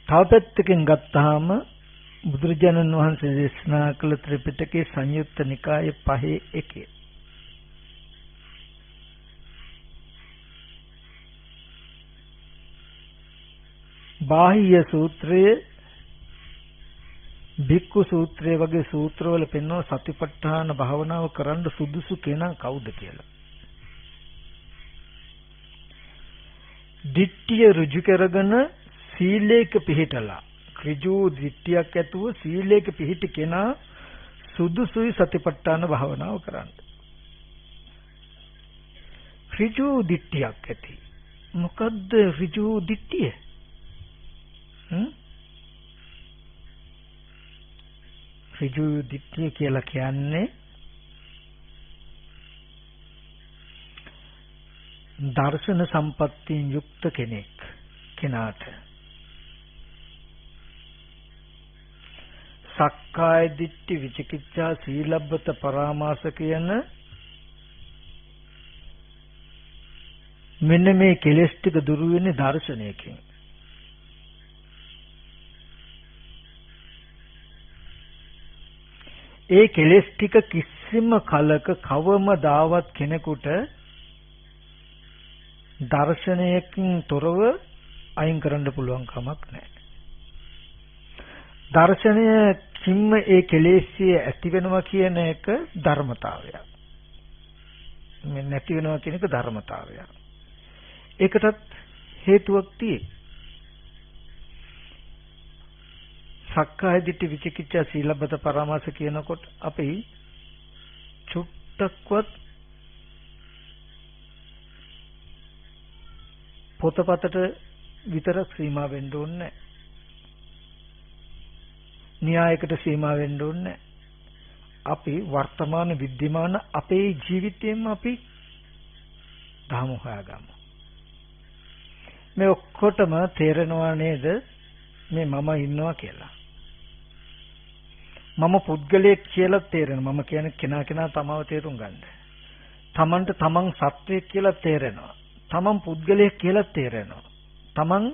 A: තව පැත්තකින් ගත්තාම බුදුරජාණන් වහන්සේ දේශනා කළ ත්‍රිපිටකයේ සංයුත්ත නිකායේ 5:1 බාහ්‍ය සූත්‍රයේ, භික්ඛු සූත්‍රයේ වගේ සූත්‍රවල පෙන්වන සතිපට්ඨාන භාවනාව කරන්න සුදුසු කෙනා කවුද කියලා. දිට්ඨිය ඍජු කරගෙන සීලයක පිහිටලා, ඍජු දිට්ඨියක් ඇතුව සීලයක පිහිටි කෙනා සුදුසුයි සතිපට්ඨාන භාවනාව කරන්න. ඍජු දිට්ඨියක් ඇති. මොකද්ද ඍජු දිට්ඨිය? ඍජු දිට්ඨිය කියලා කියන්නේ දර්ශන සම්පත්තියෙන් යුක්ත කෙනාට සක්කාය දිට්ඨි, විචිකිච්ඡා, සීලබ්බත පරාමාස කියන මෙන්න මේ කෙලෙස් ටික දුරු වෙන්නේ දර්ශනයකින්. ඒ කෙලෙස් ටික කිසිම කලක කවමදාවත් කෙනෙකුට දර්ශනයකින් තොරව අයින් කරන්න පුළුවන් කමක් නැහැ. දර්ශනයකින්ම ඒ කෙලෙස්ය ඇති වෙනවා කියන එක ධර්මතාවයක්. මේ නැති වෙනවා කියන එක ධර්මතාවයක්. ඒකටත් හේතුවක් තියෙයි. සක්කාය දිට්ඨි විචිකිච්ඡා සීලබ්බත පරාමාස කියනකොට අපි චුට්ටක්වත් පොතපතට විතරක් සීමා වෙන්න ඕනේ. න්‍යායකට සීමා වෙන්න ඕනේ. අපි වර්තමාන විද්‍යමාන අපේ ජීවිතයෙන්ම අපි ධර්ම හොයාගමු. මේ ඔක්කොටම තේරෙනවා නේද මේ මම ඉන්නවා කියලා. මම පුද්ගලයෙක් කියලා තේරෙනවා. මම කියන්නේ කෙනා තමව තේරුම් ගන්න. තමන්ට තමන් සත්වයෙක් කියලා තේරෙනවා. තමන් පුද්ගලයෙක් කියලා තේරෙනවා. තමන්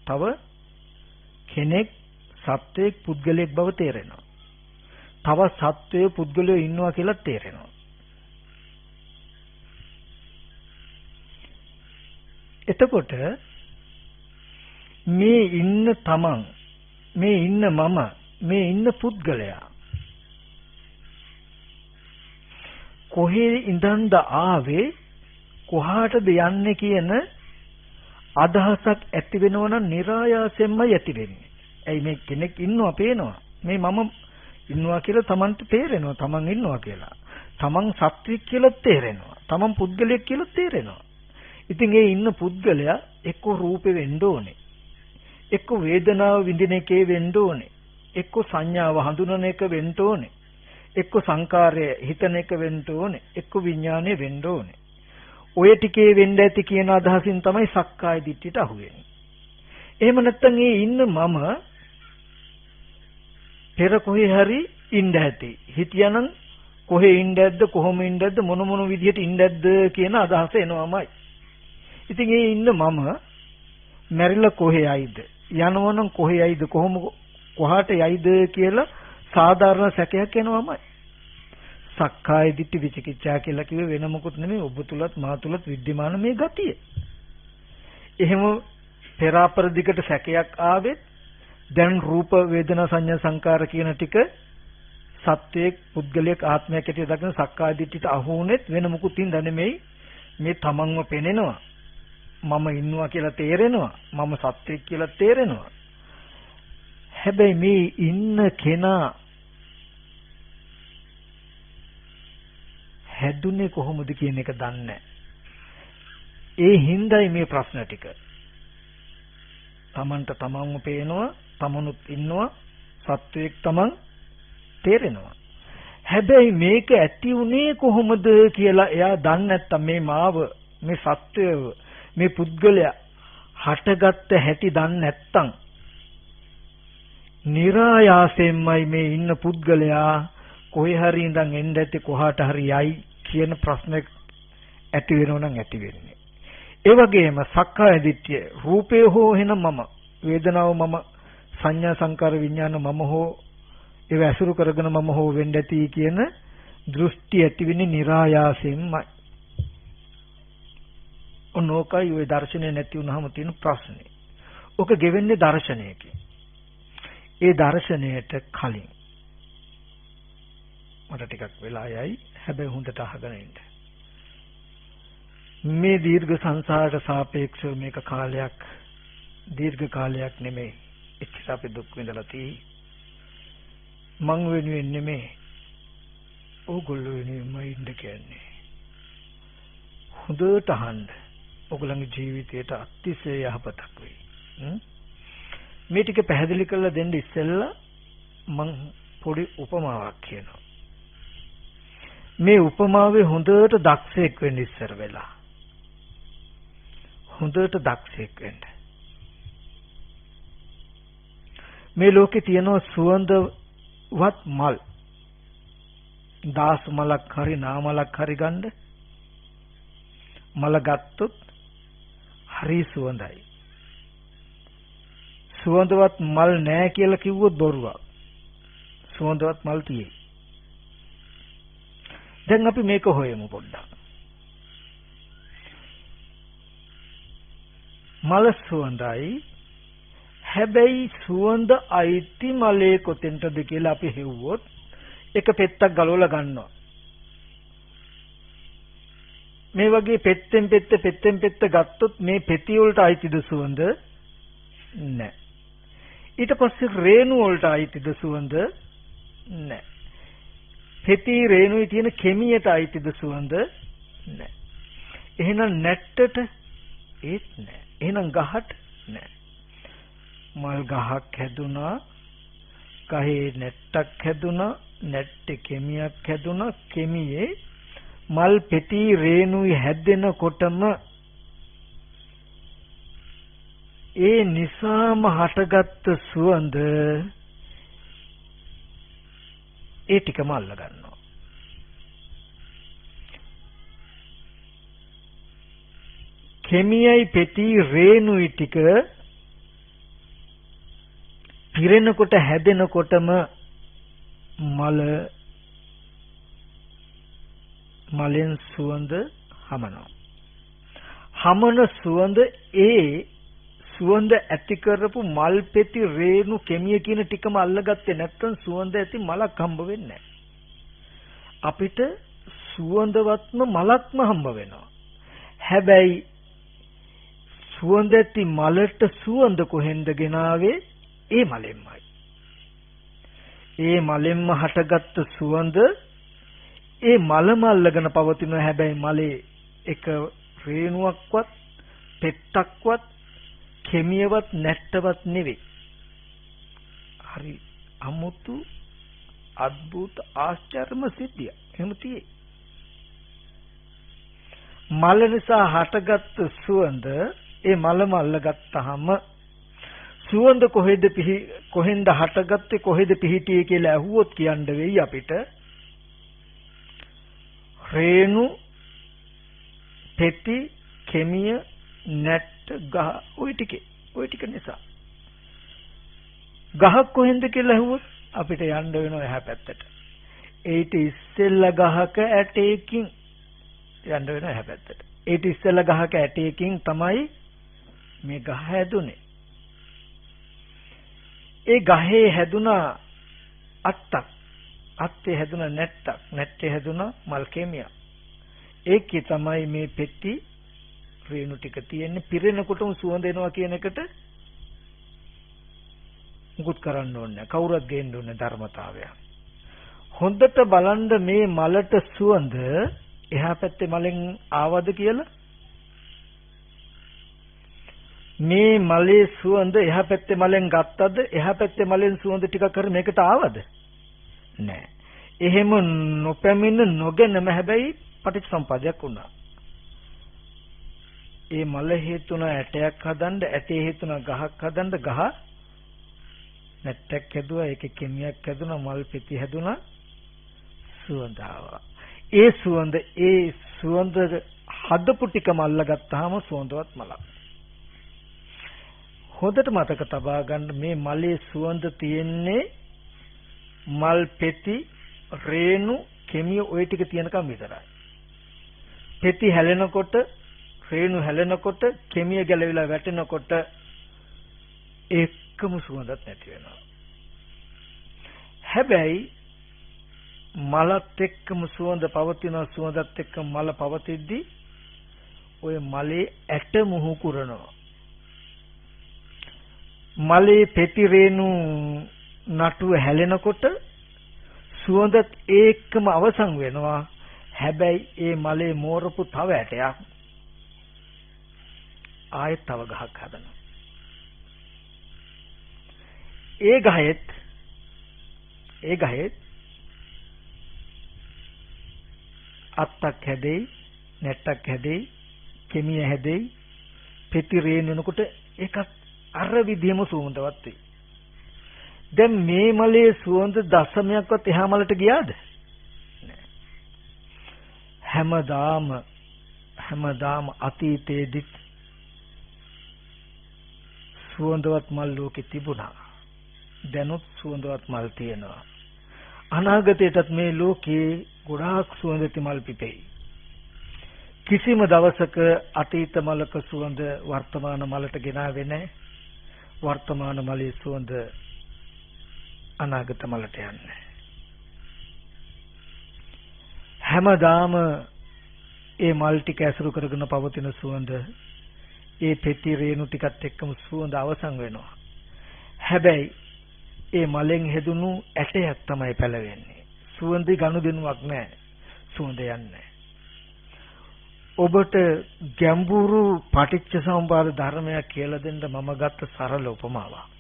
A: තව කෙනෙක් සත්වයෙක් පුද්ගලයෙක් බව තේරෙනවා. තව සත්වයේ පුද්ගලයෝ ඉන්නවා කියලා තේරෙනවා. එතකොට මේ ඉන්න තමන්, මේ ඉන්න මම, මේ ඉන්න පුද්ගලයා කොහේ ඉඳන්ද ආවේ, කොහාටද යන්නේ කියන අදහසක් ඇති වෙනවා නම් નિરાයාසයෙන්ම ඇති වෙන්නේ. ඇයි මේ කෙනෙක් ඉන්නවා පේනවා. මේ මම ඉන්නවා කියලා තමන්ට තේරෙනවා. තමන් ඉන්නවා කියලා. තමන් සත්‍වික කියලා තේරෙනවා. තමන් පුද්ගලයෙක් කියලා තේරෙනවා. ඉතින් ඒ ඉන්න පුද්ගලයා එක්ක රූපේ වෙන්න ඕනේ. එක්ක වේදනාව විඳින එකේ වෙන්න ඕනේ. එක්ක සංඥාව හඳුනන එක වෙන්න ඕනේ. එක්ක සංකාරය හිතන එක වෙන්න ඕනේ. එක්ක විඥානය වෙන්න ඕනේ. ඔය ටිකේ වෙන්න ඇති කියන අදහසින් තමයි සක්කාය දිට්ඨියට අහු වෙන්නේ. එහෙම නැත්නම් ඒ ඉන්න මම පෙර කොහේ හරි ඉන්න ඇති. හිතියනම් කොහේ ඉන්න ඇද්ද, කොහොම ඉන්න ඇද්ද, මොන විදිහට ඉන්න ඇද්ද කියන අදහස එනවාමයි. ඉතින් ඒ ඉන්න මම මැරිලා කොහේ යයිද, යනවනම් කොහේ යයිද, කොහාට යයිද කියලා සාධාරණ සැකයක් එනවාමයි. සක්කාය දිට්ඨි විචිකිච්ඡා කියලා කිව්වේ වෙන මොකුත් නෙමෙයි, ඔබ තුලත් මා තුලත් විද්‍යමාන මේ ගතිය. එහෙම පෙරාපර දිගට සැකයක් ආවෙත් දැන් රූප වේදනා සංඥා සංකාර කියන ටික සත්‍යයක් පුද්ගලයක් ආත්මයක් ඇටිය දකින සක්කාය දිට්ඨියට අහුුනෙත් වෙන මොකුත් ඉඳ නෙමෙයි. මේ තමන්ව පෙනෙනවා, මම ඉන්නවා කියලා තේරෙනවා, මම සත්‍යයක් කියලා තේරෙනවා. හැබැයි මේ ඉන්න කෙනා හැදුනේ කොහොමද කියන එක දන්නේ නැහැ. ඒ හින්දායි මේ ප්‍රශ්න ටික. තමන්ට තමන්ව පේනවා, තමනුත් ඉන්නවා, සත්වයක් තමන් තේරෙනවා. හැබැයි මේක ඇති උනේ කොහොමද කියලා එයා දන්නේ නැත්තම්, මේ මාව, මේ සත්වයව, මේ පුද්ගලයා හටගත්ත හැටි දන්නේ නැත්තම් નિરાයාසයෙන්මයි මේ ඉන්න පුද්ගලයා කොහේ හරි ඉඳන් එන්න ඇති, කොහාට හරි යයි කියන ප්‍රශ්නයක් ඇති වෙනව නම් ඇති වෙන්නේ. ඒ වගේම සක්කාය දිට්ඨිය රූපේ හෝ වෙන මම, වේදනාව මම, සංඥා සංකාර විඥාන මම හෝ ඒව ඇසුරු කරගෙන මම හෝ වෙන්න ඇති කියන දෘෂ්ටි ඇති වෙන්නේ નિરાයාසයෙන්මයි. ඔනෝකයි ওই දර්ශනය නැති වුනහම තියෙන ප්‍රශ්නේ. ඔක ගෙවෙන්නේ දර්ශනයකින්. ඒ දර්ශනයට කලින් මට ටිකක් වෙලා යයි. හැබැයි හොඳට අහගෙන ඉන්න. මේ දීර්ඝ සංසාරට සාපේක්ෂව මේක කාලයක්, දීර්ඝ කාලයක් නෙමෙයි. එච්චර අපි දුක් විඳලා තියෙයි. මං වෙනුවෙන් නෙමෙයි, ඕගොල්ලෝ වෙනුවෙන්මයි ඉන්න කියන්නේ. හොඳට අහන්න. ඔයගොල්ලන්ගේ ජීවිතයට අතිශය යහපතක් වෙයි. මේ ටික පැහැදිලි කරලා දෙන්න ඉස්සෙල්ලා මං පොඩි උපමාවක් කියනවා. මේ උපමාවේ හොඳට දක්ෂයෙක් වෙන්න ඉස්සර වෙලා. හොඳට දක්ෂයෙක් වෙන්න. මේ ලෝකේ තියෙන සුවඳවත් මල්. දාස් මලක් හරි නාමලක් හරි ගන්න. මල ගත්තොත් හරි සුවඳයි. සුවඳවත් මල් නැහැ කියලා කිව්වොත් බොරුවක්. සුවඳවත් මල් තියෙයි. දැන් අපි මේක හොයමු පොඩ්ඩක්. මල සුවඳයි. හැබැයි සුවඳ අයිති මලේ කොතෙන්ටද කියලා අපි හෙව්වොත් එක පෙත්තක් ගලවලා ගන්නවා. මේ වගේ පෙත්තෙන් පෙත්ත ගත්තොත් මේ පෙති වලට අයිතිද සුවඳ? නැහැ. ඊට පස්සේ රේණු වලට අයිතිද සුවඳ? නැහැ. පෙති රේණුවේ තියෙන කෙමියට අයිතිද සුවඳ? නැහැ. එහෙනම් නැට්ටට ඒත් නැහැ. එහෙනම් ගහට නැහැ. මල් ගහක් හැදුනා, ගහේ නැට්ටක් හැදුනා, නැට්ටේ කෙමියක් හැදුනා, කෙමියේ මල් පෙති රේණුයි හැදෙනකොටම ඒ නිසාම හටගත්තු සුවඳ ඒ ටිකම අල්ල ගන්නවා. කෙමියයි පෙති රේණුයි ටික පිරෙනකොට හැදෙනකොටම මලෙන් සුවඳ හමනවා. හමන සුවඳ ඒ සුවඳ ඇති කරපු මල් පෙති රේණු කෙමිය කියන ටිකම අල්ලගත්තේ නැත්නම් සුවඳ ඇති මලක් හම්බ වෙන්නේ නැහැ. අපිට සුවඳවත්ම මලක්ම හම්බ වෙනවා. හැබැයි සුවඳ ඇති මලට සුවඳ කොහෙන්ද ගෙනාවේ? ඒ මලෙන්මයි. ඒ මලෙන්ම හටගත්තු සුවඳ ඒ මලම අල්ලගෙන පවතිනවා. හැබැයි මලේ එක රේණුවක්වත් පෙත්තක්වත් කෙමියවත් නැට්ටවත් නෙවෙයි. හරි අමුතු අద్భుත ආශ්චර්යම සිද්ධිය. එහෙම තියෙයි. මල නිසා හටගත්තු සුවඳ ඒ මලම අල්ලගත්තාම සුවඳ කොහෙන්ද හටගත්තේ කොහෙද පිහිටියේ කියලා අහුවොත් කියන්න වෙයි අපිට. රේණු පෙති කෙමිය නැට්ට ගහ ওই ටික නිසා ගහක් කොහෙන්ද කියලා අහුවොත් අපිට යන්න වෙනවා එහා පැත්තට. ඒට ඉස්සෙල්ලා ගහක ඇටයකින් යන්න වෙනවා එහා පැත්තට. ඒට ඉස්සෙල්ලා ගහක ඇටයකින් තමයි මේ ගහ හැදුනේ. ඒ ගහේ හැදුන අත්තක්, අත්තේ හැදුන නැට්ටක්, නැට්ටේ හැදුන මල් කෙමියක්. ඒකේ තමයි මේ පෙති රේණු ටික තියෙන්නේ. පිරෙනකොටම සුවඳ එනවා කියන එකට මුකුත් කරන්න ඕනේ නැහැ. කවුරුත් ගේන්න ඕනේ ධර්මතාවය. හොඳට බලන්න මේ මලට සුවඳ එහා පැත්තේ මලෙන් ආවද කියලා? මේ මලේ සුවඳ එහා පැත්තේ මලෙන් ගත්තද? එහා පැත්තේ මලෙන් සුවඳ ටිකක් කර මේකට ආවද? නැහැ. එහෙම නොපැමිණ නොගෙනම හැබැයි පටිච්චසමුප්පාදයක් වුණා. ඒ මල හේතුන ඇටයක් හදන්න, ඇටේ හේතුන ගහක් හදන්න, ගහ නැට්ටක් හැදුවා, ඒකේ කෙමියක් හැදුනා, මල් පෙති හැදුනා, සුවඳ ආවා. ඒ සුවඳ හදපු ටිකම අල්ලගත්තාම සුවඳවත් මලක්. හොඳට මතක තබා ගන්න මේ මලේ සුවඳ තියෙන්නේ මල් පෙති රේණු කෙමිය ওই ටික තියෙනකම් විතරයි. පෙති හැලෙනකොට රේණු හැලෙනකොට කෙමිය ගැලවිලා වැටෙනකොට එකම සුවඳක් නැති වෙනවා. හැබැයි මලත් එක්කම සුවඳ පවතින සුවඳත් එක්ක මල පවතිද්දී ඔය මලේ ඇට මුහු කුරනවා. මලේ පෙති රේණු නටුව හැලෙනකොට සුවඳත් ඒකම අවසන් වෙනවා. හැබැයි ඒ මලේ මෝරපු තව ඇටයක් ආයෙත් තව ගහක් හදනවා. ඒ ගහෙත් අත්තක් හැදෙයි, නැට්ටක් හැදෙයි, කෙමිය හැදෙයි, පෙති රේණු වෙනකොට ඒකත් අර විදිහම සුවඳවත් වෙයි. දැන් මේ මලේ සුවඳ දශමයක්වත් එහා මලට ගියාද? නෑ. හැමදාම අතීතයේදීත් සුවඳවත් මල් ලෝකෙ තිබුණා. දැනුත් සුවඳවත් මල් තියෙනවා. අනාගතයටත් මේ ලෝකේ ගොඩාක් සුවඳති මල් පිපෙයි. කිසිම දවසක අතීත මලක සුවඳ වර්තමාන මලට ගෙනාවේ නැහැ. වර්තමාන මලේ සුවඳ අනාගත මලට යන්නේ. හැමදාම ඒ මල් ටික ඇසුරු කරගෙන පවතින සුවඳ ඒ පෙති රේණු ටිකත් එක්කම සුවඳ අවසන් වෙනවා. හැබැයි ඒ මලෙන් හැදුණු ඇටයක් තමයි පැලවෙන්නේ. සුවඳ ගනුදෙනුවක් නැහැ. සුවඳ යන්නේ. ඔබට ගැඹුරු පටිච්ච සමුප්පාද ධර්මයක් කියලා දෙන්න මම ගත්ත සරල උපමාවක්.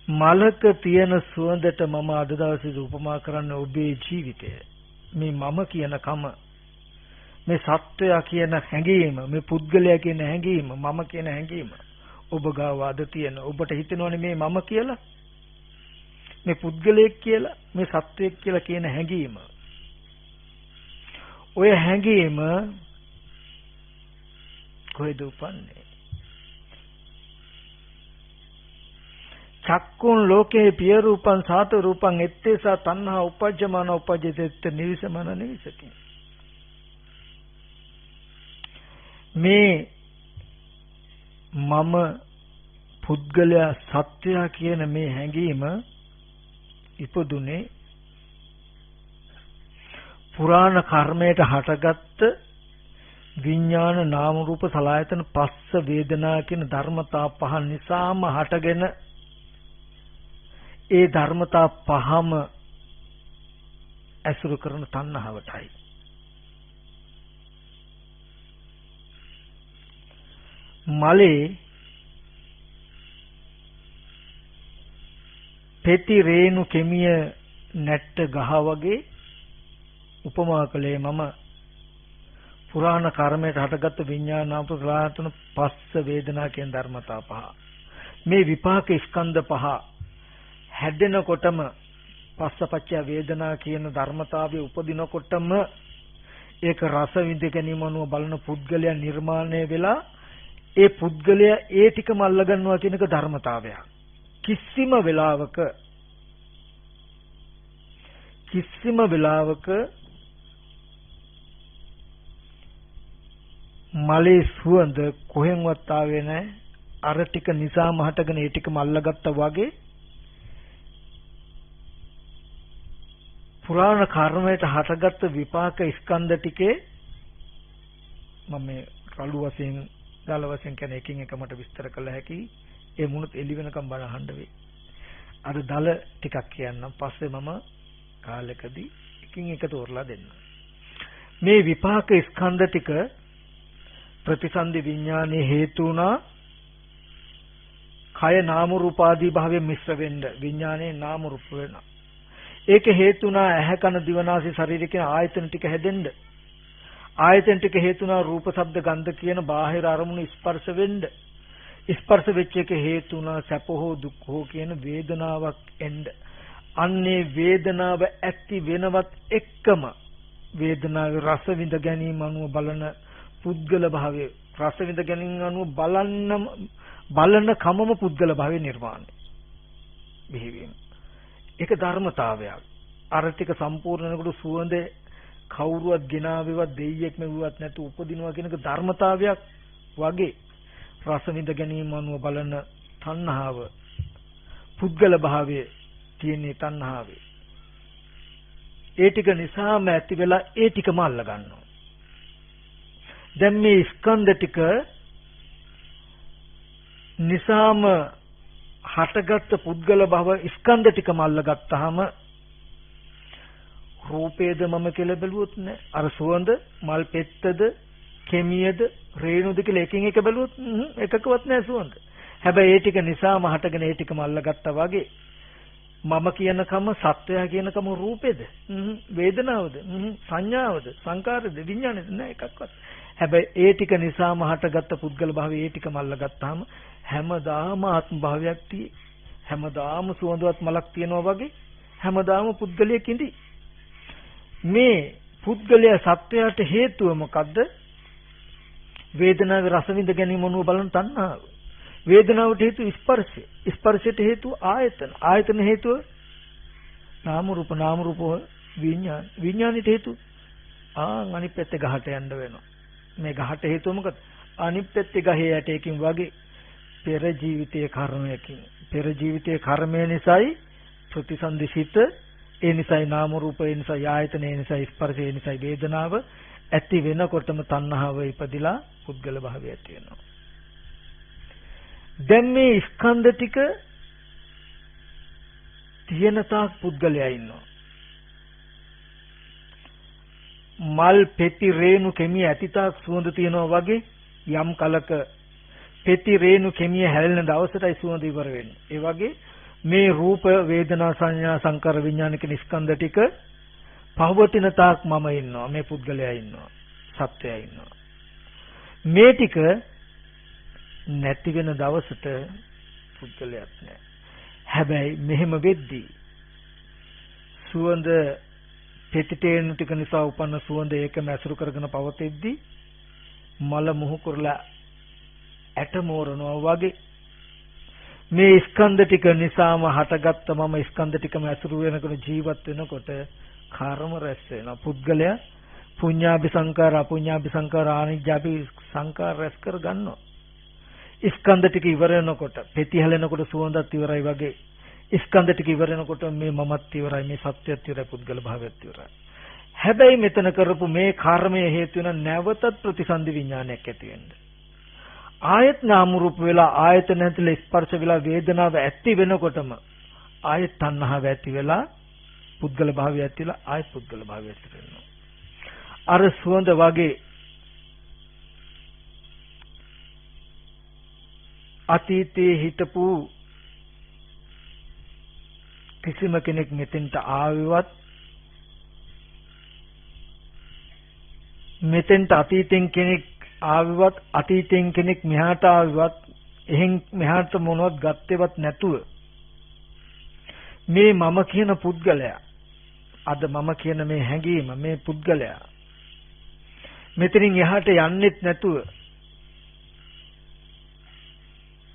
A: මලක තියෙන සුවඳට මම අද දවසේ උපමා කරන්නේ ඔබේ ජීවිතය. මේ මම කියන කම, මේ සත්වයා කියන හැඟීම, මේ පුද්ගලයා කියන හැඟීම, මම කියන හැඟීම ඔබ ගාව අද තියෙන. ඔබට හිතෙනවනේ මේ මම කියලා, මේ පුද්ගලයෙක් කියලා, මේ සත්වයෙක් කියලා කියන හැඟීම. ඔය හැඟීම කොහෙද උපන්නේ? චක්කුන් ලෝකේ පිය රූපං සාත රූපං එත්තේසා තණ්හා උපජ්ජමාන උපජ්ජිතෙත් නිවිසමන නිවිසති. මේ මම පුද්ගලයා සත්වයා කියන මේ හැඟීම ඉපදුනේ පුරාණ කර්මයට හටගත්ත විඥාන නාම රූප සලආයතන පස්ස වේදනා කියන ධර්මතා පහ නිසාම හටගෙන ඒ ධර්මතා පහම ඇසුරු කරන තණ්හාවටයි. මලේ පෙති රේණු කෙමිය නැට්ට ගහ වගේ උපමා කළේ මම පුරාණ කර්මයට හටගත් විඥානාප සලආයතන පස්ස වේදනා කියන ධර්මතා පහ. මේ විපාක ස්කන්ධ පහ හැදෙනකොටම පස්සපච්චය වේදනා කියන ධර්මතාවයේ උපදිනකොටම ඒක රස විඳ ගැනීම අනුව බලන පුද්ගලයා නිර්මාණය වෙලා ඒ පුද්ගලයා ඒ ටිකම අල්ල ගන්නවා කියන එක ධර්මතාවයක්. කිසිම වෙලාවක මලේ සුවඳ කොහෙන්වත් ආවේ නැහැ. අර ටික නිසාම හටගෙන ඒ ටිකම අල්ලගත්තා වගේ පුරාණ කර්මයට හටගත්තු විපාක ස්කන්ධ ටිකේ මම මේ රළු වශයෙන් දාල වශයෙන් කියන එකින් එක මට විස්තර කළ හැකි. ඒ මුණත් එළි වෙනකම් බල අහන්න වෙයි. අර දල ටිකක් කියන්නම්. පස්සේ මම කාලෙකදී එකින් එක තෝරලා දෙන්න. මේ විපාක ස්කන්ධ ටික ප්‍රතිසන්දි විඥානයේ හේතු වුණා කය නාම රූප ආදී භාවයෙන් මිශ්‍ර වෙන්න විඥානයේ නාම රූප වෙනවා. ඒක හේතු වුණා ඇහැ කන දිවනාසය ශරීරය කියන ආයතන ටික හැදෙන්න. ආයතන ටික හේතු වුණා රූප ශබ්ද ගන්ධ කියන බාහිර අරමුණු ස්පර්ශ වෙන්න. ස්පර්ශ වෙච්ච එක හේතු වුණා සැප හෝ දුක් හෝ කියන වේදනාවක් එන්න. අන්නේ වේදනාව ඇති වෙනවත් එක්කම වේදනාවේ රස විඳ ගැනීම අනුව බලන පුද්ගල භාවයේ රස විඳ ගැනීම අනුව බලන කමම පුද්ගල භාවයේ නිර්මාණය. මෙහෙවීම. ඒක ධර්මතාවයක්. අර ටික සම්පූර්ණ වෙනකොට සුවඳ කවුරුවත් ගෙනාවෙවත් දෙයියෙක් මෙව්වත් නැතු උපදිනවා කියන එක ධර්මතාවයක් වගේ රස විඳ ගැනීම අනුව බලන තණ්හාව පුද්ගල භාවයේ තියෙන තණ්හාවේ ඒ ටික නිසාම ඇති වෙලා ඒ ටිකම අල්ල ගන්නවා. දැන් මේ ස්කන්ධ ටික නිසාම හටගත් පුද්ගල භව ස්කන්ධ ටිකම අල්ලගත්තාම රූපේද මම කියලා බැලුවොත් නෑ. අර සුවඳ මල් පෙත්තද කෙමියද රේණුද කියලා එකින් එක බැලුවොත් එකකවත් නෑ සුවඳ. හැබැයි ඒ ටික නිසාම හටගෙන ඒ ටිකම අල්ලගත්තා වගේ මම කියනකම සත්වයා කියනකම රූපේද වේදනාවද සංඥාවද සංකාරද විඥානද නෑ එකක්වත්. හැබැයි ඒ ටික නිසාම හටගත්ත පුද්ගල භාවයේ ඒ ටිකම අල්ලගත්තාම හැමදාම ආත්ම භාවයක් තියෙයි. හැමදාම සුවඳවත් මලක් තියෙනවා වගේ හැමදාම පුද්ගලයෙක් ඉඳි. මේ පුද්ගලයා සත්වයාට හේතුව මොකද්ද? වේදනාවේ රස විඳ ගැනීම මොනුව බලන තණ්හාව. වේදනාවට හේතුව ස්පර්ශය. ස්පර්ශයට හේතුව ආයතන. ආයතන හේතුව නාම රූප. නාම රූප විඥාන. විඥානෙට හේතුව අනිත් පැත්තේ ගහට යන්න වෙනවා. මේ ගහට හේතුව මොකද? අනිත් පැත්තේ ගහේ යටේකින් වගේ පෙර ජීවිතයේ කර්මයකින්. පෙර ජීවිතයේ කර්මය නිසායි ප්‍රතිසන්දිසිත, ඒ නිසායි නාම රූප, ඒ නිසායි ආයතන, ඒ නිසායි ස්පර්ශය, ඒ නිසායි වේදනාව ඇති වෙනකොටම තණ්හාව ඉපදිලා පුද්ගල භාවය ඇති වෙනවා. දැන් මේ ස්කන්ධ ටික තියෙන තාක් පුද්ගලයා ඉන්නවා. මල් පෙති රේණු කෙමිය ඇතිතාක් සුවඳ තියනවා වගේ යම් කලක පෙති රේණු කෙමිය හැලෙන දවසටයි සුවඳ ඉවර වෙන්නේ. ඒ වගේ මේ රූප වේදනා සංඥා සංකාර විඥාන කියන ස්කන්ධ ටික පවතින තාක් මම ඉන්නවා. මේ පුද්ගලයා ඉන්නවා. සත්‍යයා ඉන්නවා. මේ ටික නැති වෙන දවසට පුද්ගලයක් නැහැ. හැබැයි මෙහෙම වෙද්දී සුවඳ පෙතිටේන ටික නිසා උපන්න සුවඳ ඒකම ඇසුරු කරගෙන පවතිද්දී මල මුහු කරලා ඇට මෝරනවා වගේ මේ ස්කන්ධ ටික නිසාම හටගත්ත මම ස්කන්ධ ටිකම ඇසුරු වෙනකොට ජීවත් වෙනකොට කර්ම රැස් වෙනවා. පුද්ගලයා පුඤ්ඤාභි සංකාර අපුඤ්ඤාභි සංකාර ආනිජ්ජාභි සංකාර රැස් කර ගන්නවා. ස්කන්ධ ටික ඉවර වෙනකොට පෙති හැලෙනකොට සුවඳත් ඉවරයි වගේ ස්කන්ධ ටික ඉවර වෙනකොට මේ මමත් ඉවරයි, මේ සත්‍යයත් ඉවරයි, පුද්ගල භාවයත් ඉවරයි. හැබැයි මෙතන කරපු මේ කර්මය හේතු වෙන නැවතත් ප්‍රතිසන්දි විඥානයක් ඇති වෙන්න. ආයත් නාම රූප වෙලා ආයතන ඇතුලේ ස්පර්ශ වෙලා වේදනාව ඇති වෙනකොටම ආයත් තණ්හාව ඇති වෙලා පුද්ගල භාවය ඇති වෙලා ආයත් පුද්ගල භාවය ඇති වෙනවා. අර සුවඳ වගේ අතීතයේ හිටපු කිසිම කෙනෙක් මෙතෙන්ට ආවෙවත් මෙතෙන්ට අතීතෙන් කෙනෙක් ආවෙවත් අතීතෙන් කෙනෙක් මෙහාට ආවෙවත් එහෙන් මෙහාට මොනවත් ගත්තේවත් නැතුව මේ මම කියන පුද්ගලයා අද මම කියන මේ හැඟීම මේ පුද්ගලයා මෙතනින් එහාට යන්නෙත් නැතුව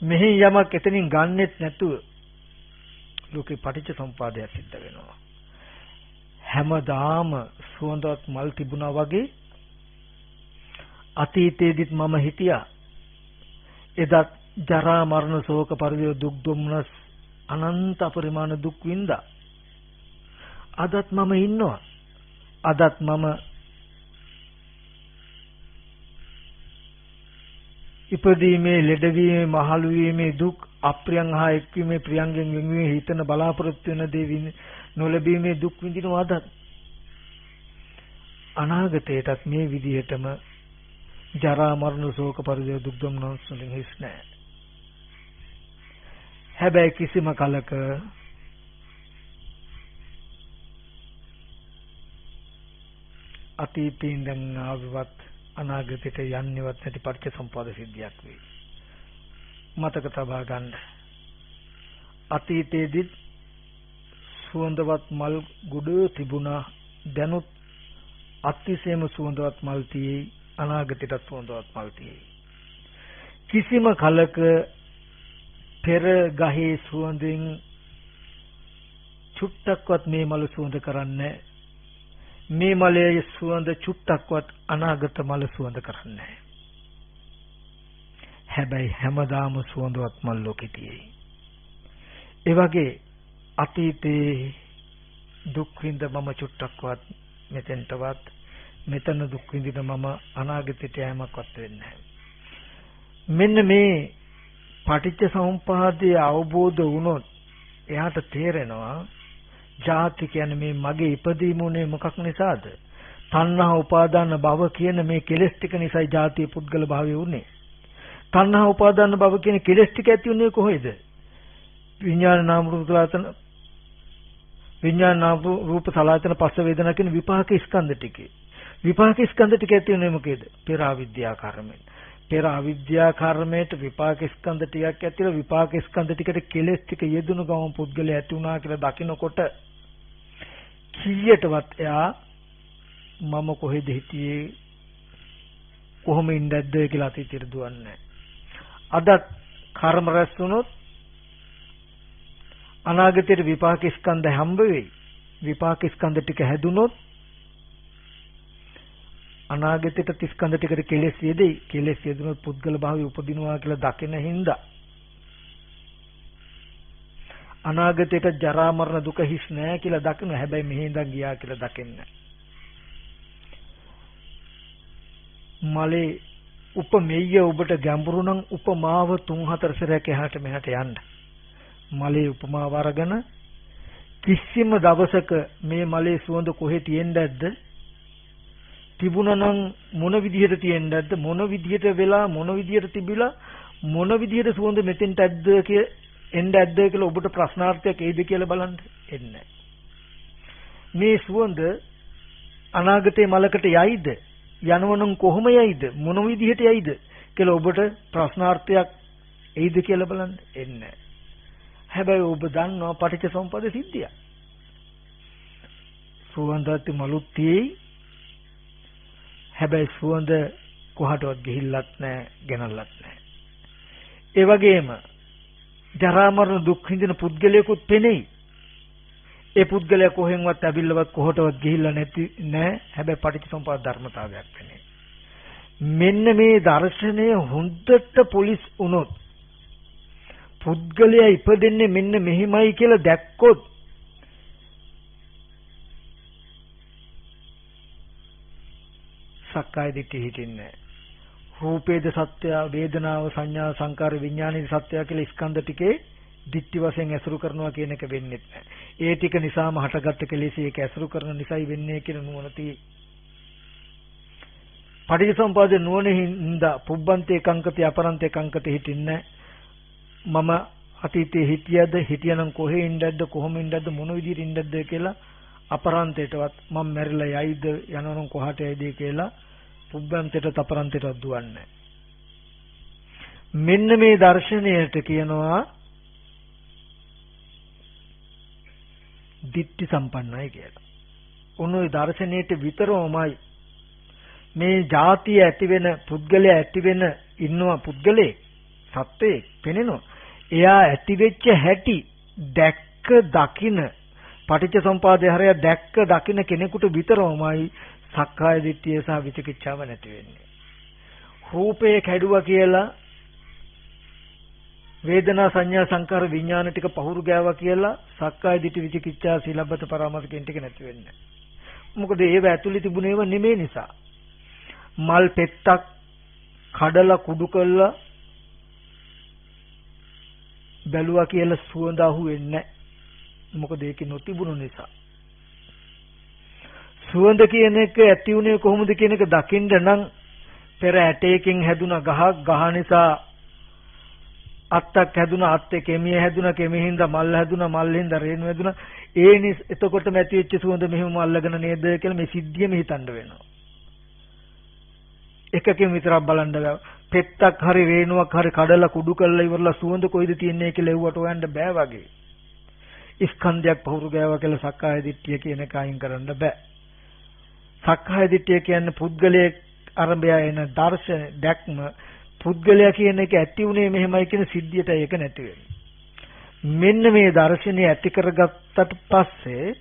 A: මෙහි යමක් එතනින් ගන්නෙත් නැතුව ලෝකේ පටිච්ච සමුප්පාදයක් සිද්ධ වෙනවා. හැමදාම සුවඳවත් මල් තිබුණා වගේ අතීතයේදීත් මම හිටියා. එදත් ජරා මරණ ශෝක පරිදේ දුක් දුම්නස් අනන්ත පරිමාණ දුක් විඳා. අදත් මම ඉන්නවා. අදත් මම ඉපදීමේ ලෙඩවීමේ මහලු වීමේ දුක් අප්‍රියං හා එක්වීමේ ප්‍රියංගෙන් වෙන්වීමේ හිතන බලාපොරොත්තු වෙන දේ නොලැබීමේ දුක් විඳිනවා. අදත් අනාගතයටත් මේ විදිහටම ජරා මරණ ශෝක පරිදේ දුක් දුම්නස් වලින් හිස් නැහැ. හැබැයි කිසිම කලක අතීතයෙන් දැන් ආවවත් අනාගතයට යන්නේවත් නැති පටිච්ච සමුප්පාද සිද්ධියක් වෙයි. මතක තබා ගන්න. අතීතයේදී සුවඳවත් මල් ගුඩ තිබුණා. දැනුත් අතිශයම සුවඳවත් මල් තියෙයි. අනාගතයටත් සුවඳවත් මල් තියෙයි. කිසිම කලක පෙර ගහේ සුවඳින් චුට්ටක්වත් මේ මල සුවඳ කරන්නේ මේ මලයේ සුවඳ චුට්ටක්වත් අනාගත මල සුවඳ කරන්නේ. හැබැයි හැමදාම සුවඳවත් මල් ලෝකේ තියෙයි. ඒ වගේ අතීතේ දුක් විඳ මම චුට්ටක්වත් මෙතෙන්ටවත් මෙතන දුක් විඳින මම අනාගතයට යෑමක්වත් වෙන්නේ නැහැ. මෙන්න මේ පටිච්ච සමුප්පාදයේ අවබෝධ වුණොත් එයාට තේරෙනවා ජාති කියන්නේ මේ මගේ ඉපදීම උනේ මොකක් නිසාද? තණ්හා උපාදාන භව කියන මේ කෙලෙස් ටික නිසායි ජාතිය පුද්ගල භාවය උනේ. තණ්හා උපාදාන භව කියන කෙලෙස් ටික ඇති උනේ කොහේද? විඥාන නාම රූප සලආයතන විඥාන නාම රූප සලආයතන පස්ස වේදනා කියන විපාක ස්කන්ධ ටිකේ. විපාක ස්කන්ධ ටික ඇති උනේ මොකේද? පෙර අවිද්‍යා කර්මෙන්. පෙර අවිද්‍යා කර්මයට විපාක ස්කන්ධ ටිකක් ඇතිලා විපාක ස්කන්ධ ටිකට කෙලෙස් ටික යෙදුණු ගමන් පුද්ගලයා ඇති වුණා කියලා දකිනකොට කීයටවත් එයා මම කොහෙද හිටියේ කොහොම ඉඳද්ද කියලා අතීතයට දුවන්නේ. අදත් කර්ම රැස් වුණොත් අනාගතයේ විපාක ස්කන්ධ හම්බ වෙයි. විපාක ස්කන්ධ ටික හැදුනොත් අනාගතයට ස්කන්ධ ටිකට කෙලෙස් යෙදෙයි. කෙලෙස් යෙදුනොත් පුද්ගල භාවය උපදිනවා කියලා දකින හින්දා අනාගතයට ජරා මරණ දුක හිස් නැහැ කියලා දකින. හැබැයි මෙහි ඉඳන් ගියා කියලා දකින්නේ. මලේ උපමෙය්‍ය ඔබට ගැඹුරු නම් උපමාව 3-4 සැරයක් එහාට මෙහාට යන්න. මලේ උපමාව අරගෙන කිසිම දවසක මේ මලේ සුවඳ කොහෙ තියෙන්නද? තිබුණා නම් මොන විදිහට තියෙන්නද? මොන විදිහට වෙලා මොන විදිහට තිබිලා මොන විදිහට සුවඳ මෙතෙන්ට ඇද්ද එන්න ඇද්ද කියලා ඔබට ප්‍රශ්නාර්ථයක් එයිද කියලා බලන්න. එන්නේ. මේ සුවඳ අනාගතේ මලකට යයිද? යනවනම් කොහොම යයිද? මොන විදිහට යයිද කියලා ඔබට ප්‍රශ්නාර්ථයක් එයිද කියලා බලන්න. එන්නේ. හැබැයි ඔබ දන්නවා පටිච්චසමුප්පාද සිද්ධිය. සුවඳත් මලුත් තියෙයි. හැබැයි සුවඳ කොහටවත් ගිහිල්ලත් නැහැ, ගෙනල්ලත් නැහැ. ඒ වගේම ජරා මරණ දුක් විඳින පුද්ගලයෙකුත් පෙනෙයි. ඒ පුද්ගලයා කොහෙන්වත් ඇවිල්ලවත් කොහටවත් ගිහිල්ලා නැහැ. හැබැයි පටිච්චසමුප්පාද ධර්මතාවයක් පෙනේ. මෙන්න මේ දර්ශනය හොඳට පොලිස් වුණොත් පුද්ගලයා ඉපදෙන්නේ මෙන්න මෙහිමයි කියලා දැක්කොත් සක්කාය දිට්ඨිය හිටින්නේ නැහැ. රූපේද සත්‍ය, වේදනාව, සංඥා, සංකාර, විඥානයේ සත්‍ය කියලා ස්කන්ධ ටිකේ දිට්ඨි වශයෙන් ඇසුරු කරනවා කියන එක වෙන්නේ නැහැ. ඒ ටික නිසාම හටගත්ත කෙලෙස් ඒක ඇසුරු කරන නිසායි වෙන්නේ කියන නුවණ තියෙයි. පටිච්චසමුප්පාදේ නුවණින්ද පුබ්බන්තේ කංකති අපරන්තේ කංකති හිටින්නේ මම අතීතයේ හිටියනම් කොහේ ඉඳද්ද කොහොම ඉඳද්ද මොන විදිහට ඉඳද්ද කියලා අපරන්තේටවත් මම මැරිලා යයිද යනවනම් කොහාට යයිද කියලා පුබ්බන්තේට අපරන්තේටවත් දුවන්නේ. මෙන්න මේ දර්ශනයට කියනවා දිට්ඨි සම්පන්නයි කියලා. උන්වයි දර්ශනයට විතරමයි මේ ಜಾතිය ඇති වෙන පුද්ගලයා ඇති වෙන ඉන්නවා පුද්ගලේ සත්‍යයේ පෙනෙනවා. එයා ඇති වෙච්ච හැටි දැක්ක දකින පටිච්චසමුපාදේ හරය දැක්ක දකින කෙනෙකුට විතරමයි සක්කාය දිට්ඨිය සහ විචිකිච්ඡාව නැති වෙන්නේ. රූපේ කැඩුවා කියලා වේදනා සංඥා සංකාර විඥාන ටික පහුරු ගෑවා කියලා සක්කාය දිට්ඨි විචිකිච්ඡා සීලබ්බත පරාමාස කියන ටික නැති වෙන්නේ. මොකද ඒව ඇතුලේ තිබුණේව නෙමෙයි නිසා. මල් පෙත්තක් කඩලා කුඩු කළා බැලුවා කියලා සුවඳ අහුවෙන්නේ නැහැ. මොකද ඒකේ නොතිබුණු නිසා. සුවඳ කියන එක ඇති උනේ කොහොමද කියන එක දකින්න නම් පෙර ඇටයකින් හැදුන ගහ නිසා අත්තක් හැදුනා, අත්තේ කෙමිය හැදුනා, කෙමියෙන්ද මල් හැදුනා, මල්ෙන්ද රේණු හැදුනා. එතකොටම ඇති වෙච්ච සුවඳ මෙහෙම අල්ලගෙන නේද කියලා මේ සිද්ධියම හිතන්න වෙනවා. එකකින් විතරක් බලන්න බෑ. පෙත්තක් හරි රේණුවක් හරි කඩලා කුඩු කරලා ඉවරලා සුවඳ කොයිද තියන්නේ කියලා එව්වට හොයන්න බෑ වගේ. ස්කන්ධයක් පහුරු ගෑවා කියලා සක්කාය දිට්ඨිය කියන එක අයින් කරන්න බෑ. සක්කාය දිට්ඨිය කියන්නේ පුද්ගලයේ අරඹය එන දර්ශන දැක්ම පුද්ගලයා කියන එක ඇති උනේ මෙහෙමයි කියන සිද්ධියට ඒක නැති වෙන්නේ. මෙන්න මේ දර්ශනය ඇති කරගත්තට පස්සේ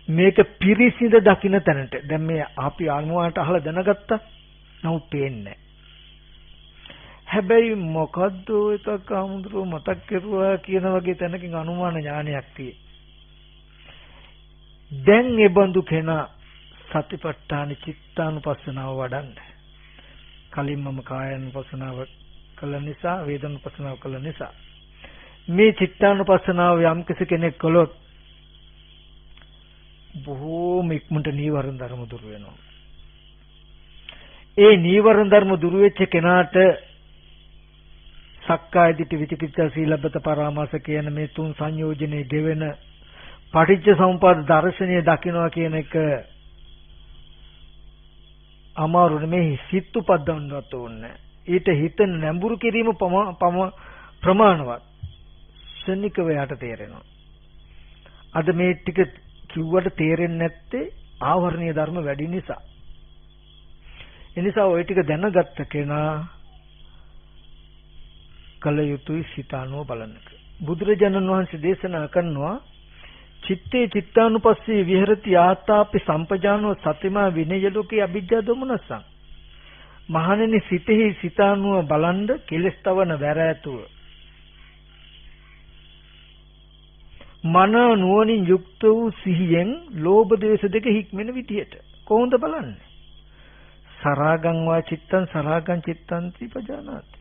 A: මේක පිරිසිඳ දකින්න තැනට දැන් මේ අපි අනුවාට අහලා දැනගත්තා. නමුත් පේන්නේ හැබැයි මොකද්ද එකක් අමුද්‍රෝ මතක් කරුවා කියන වගේ තැනකින් අනුමාන ඥානයක් තියෙයි. දැන් ඒ බඳු කෙනා සතිපට්ඨාන චිත්තානුපස්සනාව වඩන්න. කලින් මම කායानुපස්සනාව කළ නිසා වේදනානුපස්සනාව කළ නිසා මේ චිත්තානුපස්සනාව යම් කෙනෙක් කළොත් බොහෝම ඉක්මනට නීවරණ ධර්ම දුර වෙනවා. ඒ නීවරණ ධර්ම දුර වෙච්ච කෙනාට සක්කාය දිට්ඨි විචිකිච්ඡා සීලබ්බත පරාමාස කියන මේ තුන් සංයෝජනේ ගෙවෙන පටිච්ච සමුප්පාද දර්ශනය දකින්නවා කියන එක අමාරු නෙමෙයි. සිත් උපදවන්නවත් ඕනේ. ඊට හිත නැඹුරු කිරීම ප්‍රමාණවත් ශනිකව යට තේරෙනවා. අද මේ ටික කිව්වට තේරෙන්නේ නැත්තේ ආවරණීය ධර්ම වැඩි නිසා. ඒ නිසා ওই ටික දැනගත්ත කෙනා කල යුතුයි සිතානුව බලන්නක. බුදුරජාණන් වහන්සේ දේශනා කරනවා චිත්තේ චිත්තානුපස්සී විහෙරති ආතාපි සම්පජානෝ සතිමා විනය ලෝකේ අභිජ්ජා දොමනසං. මහණෙනි සිතෙහි සිතානුව බලන්ද කෙලස් තවන වැර ඇතුව මන නුවණින් යුක්ත වූ සිහියෙන් ලෝභ දේශ දෙක හික්මෙන විදියට කොහොමද බලන්නේ? සරාගං වා චිත්තං සරාගං චිත්තං පජානාති.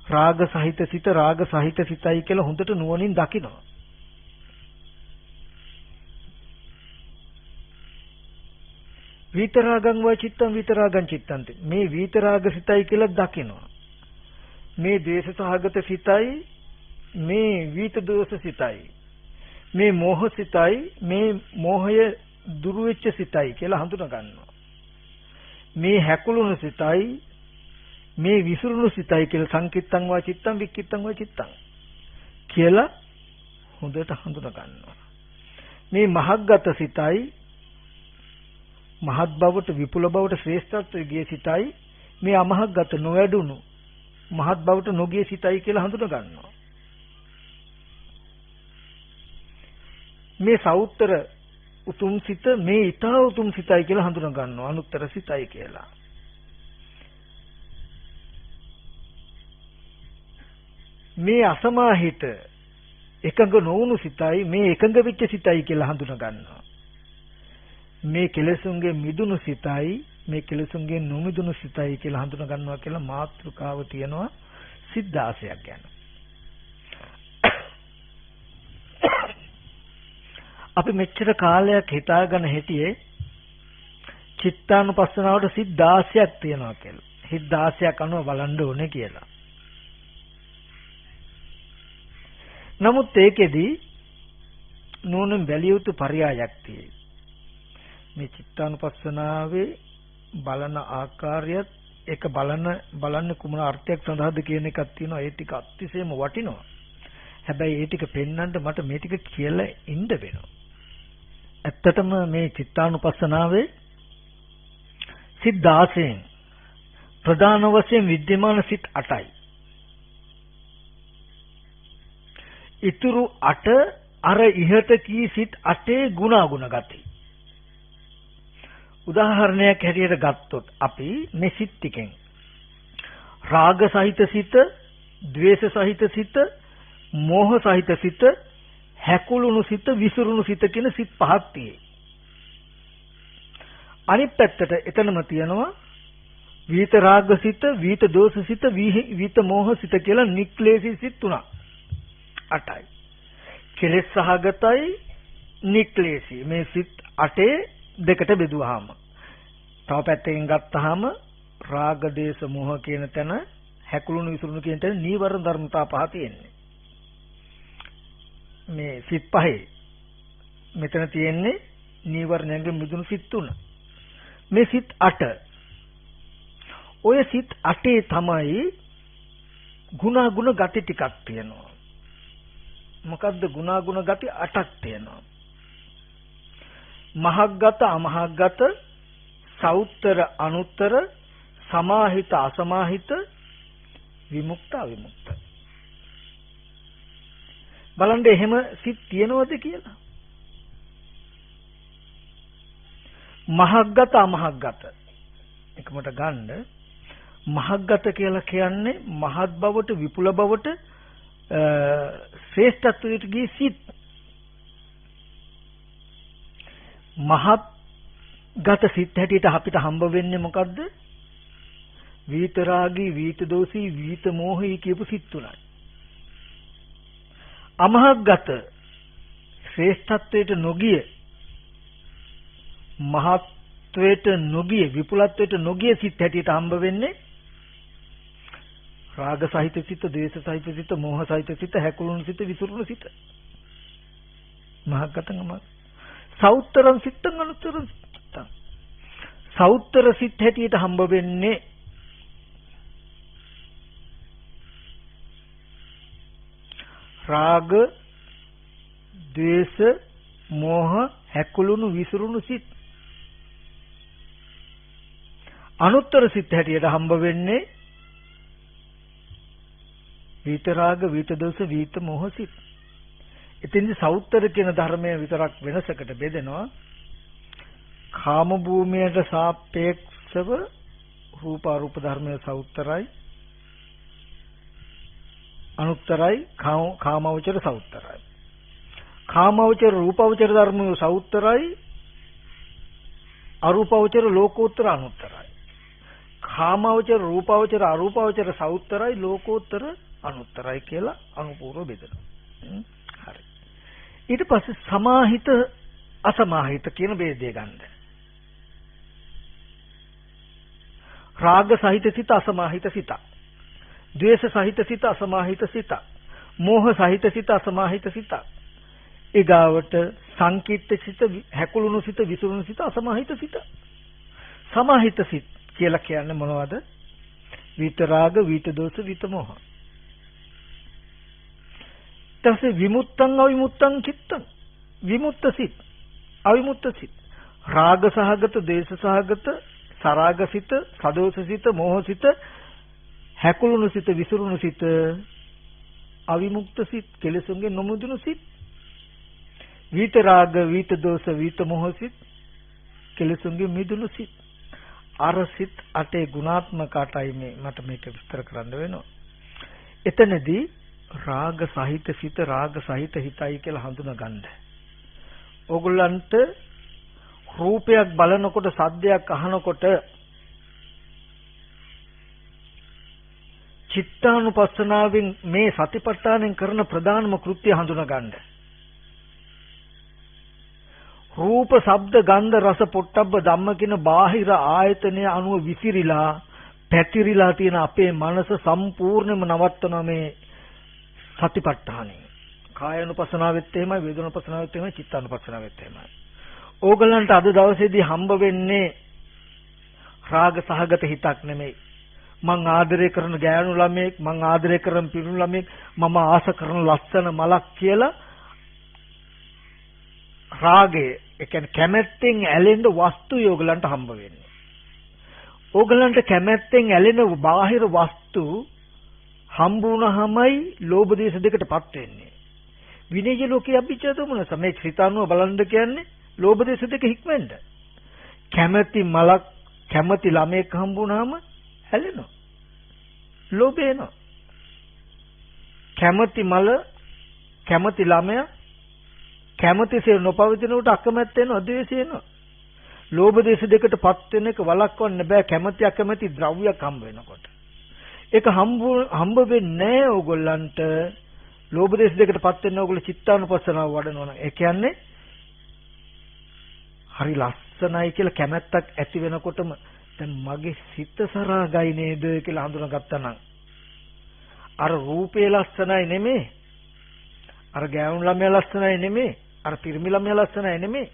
A: රාග සහිත සිත රාග සහිත සිතයි කියලා හොඳට නුවණින් දකිනවා. විතරාගං වා චිත්තං විතරාගං චිත්තං මේ විතරාග සිතයි කියලා දකිනවා. මේ ද්වේෂ සහගත සිතයි මේ විත දෝෂ සිතයි මේ මෝහ සිතයි මේ මෝහය දුරු වෙච්ච සිතයි කියලා හඳුනා ගන්නවා. මේ හැකුළුණු සිතයි මේ විසිරුණු සිතයි කියලා සංකිට්තං වා චිත්තං වික්කිට්තං වා චිත්තං කියලා හොඳට හඳුනා ගන්නවා. මේ මහග්ගත සිතයි මහත් බවට විපුල බවට ශ්‍රේෂ්ඨත්වයේ ගිය සිතයි මේ අමහග්ගත නොවැඩුණු මහත් බවට නොගිය සිතයි කියලා හඳුනා ගන්නවා. මේ සවුත්තර උතුම් සිත මේ ඊතා උතුම් සිතයි කියලා හඳුනා ගන්නවා. අනුත්තර සිතයි කියලා. මේ අසමාහිත එකඟ නොවුණු සිතයි මේ එකඟ වෙච්ච සිතයි කියලා හඳුනා ගන්නවා. මේ කෙලෙසුන්ගේ මිදුණු සිතයි මේ කෙලෙසුන්ගේ නොමිදුණු සිතයි කියලා හඳුනා ගන්නවා කියලා මාතෘකාව තියෙනවා සිද්ධාසයක් ගැන. අපි මෙච්චර කාලයක් හිතාගෙන හිටියේ චිත්තානුපස්සනාවට සිත් 16ක් තියෙනවා කියලා. හිත් 16ක් අනුව බලන්න ඕනේ කියලා. නමුත් ඒකෙදි නෝනෙන් බැලිය යුතු පරයයක් තියෙයි. මේ චිත්තානුපස්සනාවේ බලන ආකාරයත් ඒක බලන්නේ කුමන අර්ථයක් සඳහාද කියන එකක් තියෙනවා. ඒ ටික අතිශයම වටිනවා. හැබැයි ඒ ටික පෙන්වන්න මට මේ ටික කියලා ඉන්න වෙනවා. ඇත්තටම මේ චිත්තානුපස්සනාවේ සිත් 16න් ප්‍රධාන වශයෙන් विद्यमान සිත් 8යි. ඊතුරු 8 අර ඉහත කී සිත් 8 ගුණාගුණ ගති. උදාහරණයක් හැටියට ගත්තොත් අපි මේ සිත් ටිකෙන් රාග සහිත සිත, ද්වේෂ සහිත සිත, මෝහ සහිත සිත, හැකුළුණු සිත, විසිරුණු සිත කියන සිත් පහක් තියෙයි. අනිත් පැත්තට එතනම තියෙනවා විත රාග සිත, විත දෝෂ සිත, විත මෝහ සිත කියලා නික්ලේශී සිත් 3ක්. 8යි. කෙලෙස් සහගතයි නික්ලේශී මේ සිත් 8 දෙකට බෙදුවාම තව පැත්තකින් ගත්තාම රාග දේශ මොහ කියන තැන හැකුළුණු විසිරුණු කියන තැන නීවරණ ධර්මතා පහ තියෙන්නේ. මේ සිත් පහේ මෙතන තියෙන්නේ නීවරණයෙන් මිදුණු සිත් 3. මේ සිත් 8 ඔය සිත් 8 තමයි ගුණාගුණ ගති ටිකක් තියෙනවා. මොකද්ද ගුණාගුණ ගති 8ක් තියෙනවා. මහග්ගත අමහග්ගත සවුත්තර අනුත්තර සමාහිත අසමාහිත විමුක්ත අවිමුක්ත. බලන්න එහෙම සිත් තියෙනවද කියලා. මහග්ගත අමහග්ගත එකමට ගන්න. මහග්ගත කියලා කියන්නේ මහත් බවට විපුල බවට ශ්‍රේෂ්ඨත්වයට ගිය සිත්. මහත් ගත සිත් හැටියට අපිට හම්බ වෙන්නේ මොකද්ද? විතරාගී, විත දෝෂී, විත මෝහී කියපු සිත් 3යි. අමහග්ගත ශ්‍රේෂ්ඨත්වයට නොගිය, මහත්වයට නොගිය, විපුලත්වයට නොගිය සිත් හැටියට හම්බ වෙන්නේ රාග සහිත සිත, ද්වේෂ සහිත සිත, මෝහ සහිත සිත, හැකුළුණු සිත, විසිරුණු සිත. මහග්ගතම සවුත්තරං සිත්තං අනුත්තරං සිත්තං. සවුත්තර සිත් හැටියට හම්බ වෙන්නේ රාග, ද්වේෂ, මෝහ, හැකුළුණු විසිරුණු සිත්. අනුත්තර සිත් හැටියට හම්බ වෙන්නේ විතරාග, විත දෝෂ, විත මෝහ සිත්. එතෙන්දි සවුත්තර කියන ධර්මය විතරක් වෙනසකට බෙදෙනවා. කාම භූමියට සාපේක්ෂව රූප අරූප ධර්මය සවුත්තරයි, අනුත්තරයි, කාමවචර සවුත්තරයි. කාමවචර රූපවචර ධර්මය සවුත්තරයි, අරූපවචර ලෝකෝත්තර අනුත්තරයි. කාමාවචර, රූපාවචර, අරූපාවචර සවුත්තරයි, ලෝකෝත්තර, අනුත්තරයි කියලා අනුපූර්ව බෙදනවා. හරි. ඊට පස්සේ සමාහිත අසමාහිත කියන ભેදය ගන්න. රාග සහිත සිත අසමාහිත සිත. ද්වේෂ සහිත සිත අසමාහිත සිත. මෝහ සහිත සිත අසමාහිත සිත. ඊගාවට සංකීර්ත සිත, හැකුළුණු සිත, විසිරුණු සිත අසමාහිත සිත. සමාහිත සිත කියලා කියන්නේ මොනවද? විතරාග, විතදෝෂ, විතමෝහ. ඊටසේ විමුක්තං අවිමුක්තං චිත්තං. විමුක්ත සිත, අවිමුක්ත සිත. රාග සහගත, ද්වේෂ සහගත, සරාග සිත, සදෝෂ සිත, මෝහ සිත, හැකුළුණු සිත, විසිරුණු සිත, අවිමුක්ත සිත, කෙලෙසුන්ගේ නොමුදුණු සිත. විතරාග, විතදෝෂ, විතමෝහ සිත, කෙලෙසුන්ගේ මිදුණු සිත. අර සිත් අටේ ගුණාත්මක අටයි මේ මට මේක විස්තර කරන්න වෙනවා. එතනදී රාග සහිත සිත, රාග සහිත හිතයි කියලා හඳුනා ගන්න. ඕගොල්ලන්ට රූපයක් බලනකොට, සද්දයක් අහනකොට චිත්තානුපස්සනාවෙන් මේ සතිපට්ඨානෙන් කරන ප්‍රධානම කෘත්‍ය හඳුනා ගන්න. රූප, ශබ්ද, ගන්ධ, රස, පොට්ටබ්බ ධම්ම කියන බාහිර ආයතනය අනුව විසිරිලා පැතිරිලා තියෙන අපේ මනස සම්පූර්ණයෙන්ම නවත්තන මේ සතිපට්ඨානෙ. කායानुපස්සනාවෙත් එහෙමයි, වේදනානුපස්සනාවෙත් එහෙමයි, චිත්තානුපස්සනාවෙත් එහෙමයි. ඕගලන්ට අද දවසේදී හම්බ වෙන්නේ රාග සහගත හිතක් නෙමෙයි. මං ආදරය කරන ගෑනු ළමයෙක්, මං ආදරය කරන පිරිමි ළමයෙක්, මම ආස කරන ලස්සන මලක් කියලා රාගය, ඒ කියන්නේ කැමැත්තෙන් ඇලෙන වස්තු ඕගලන්ට හම්බ වෙන්නේ. ඕගලන්ට කැමැත්තෙන් ඇලෙන බාහිර වස්තු හම්බ වුණාමයි ලෝභ දේශ දෙකටපත් වෙන්නේ. විනය ලෝකයේ අභිජ්ජා දෝමනස මේ ක්‍රිතානුව බලන්න කියන්නේ ලෝභ දේශ දෙක හික්මෙන්ද. කැමැති මලක්, කැමැති ළමයෙක් හම්බ වුණාම ඇලෙනවා. ලෝභය එනවා. කැමැති මල, කැමැති ළමයා කැමැතිසේ නොපවතින උට අකමැත්ත එනවා, ද්වේෂය එනවා. ලෝභ දේශ දෙකටපත් වෙන එක වළක්වන්න බෑ. කැමැති අකමැති ද්‍රව්‍යයක් හම්බ වෙනකොට. ඒක හම්බ වෙන්නේ නැහැ ඕගොල්ලන්ට. ලෝභ දේශ දෙකටපත් වෙන ඕගොල්ලෝ චිත්තානුපස්සනාව වඩනවා. ඒ කියන්නේ හරි ලස්සනයි කියලා කැමැත්තක් ඇති වෙනකොටම දැන් මගේ සිත සරාගයි නේද කියලා හඳුනාගත්තා නම් අර රූපේ ලස්සනයි නෙමෙයි, අර ගෑනු ළමයා ලස්සනයි නෙමෙයි, අර පිරිමි ළමයා ලස්සනයි නෙමෙයි.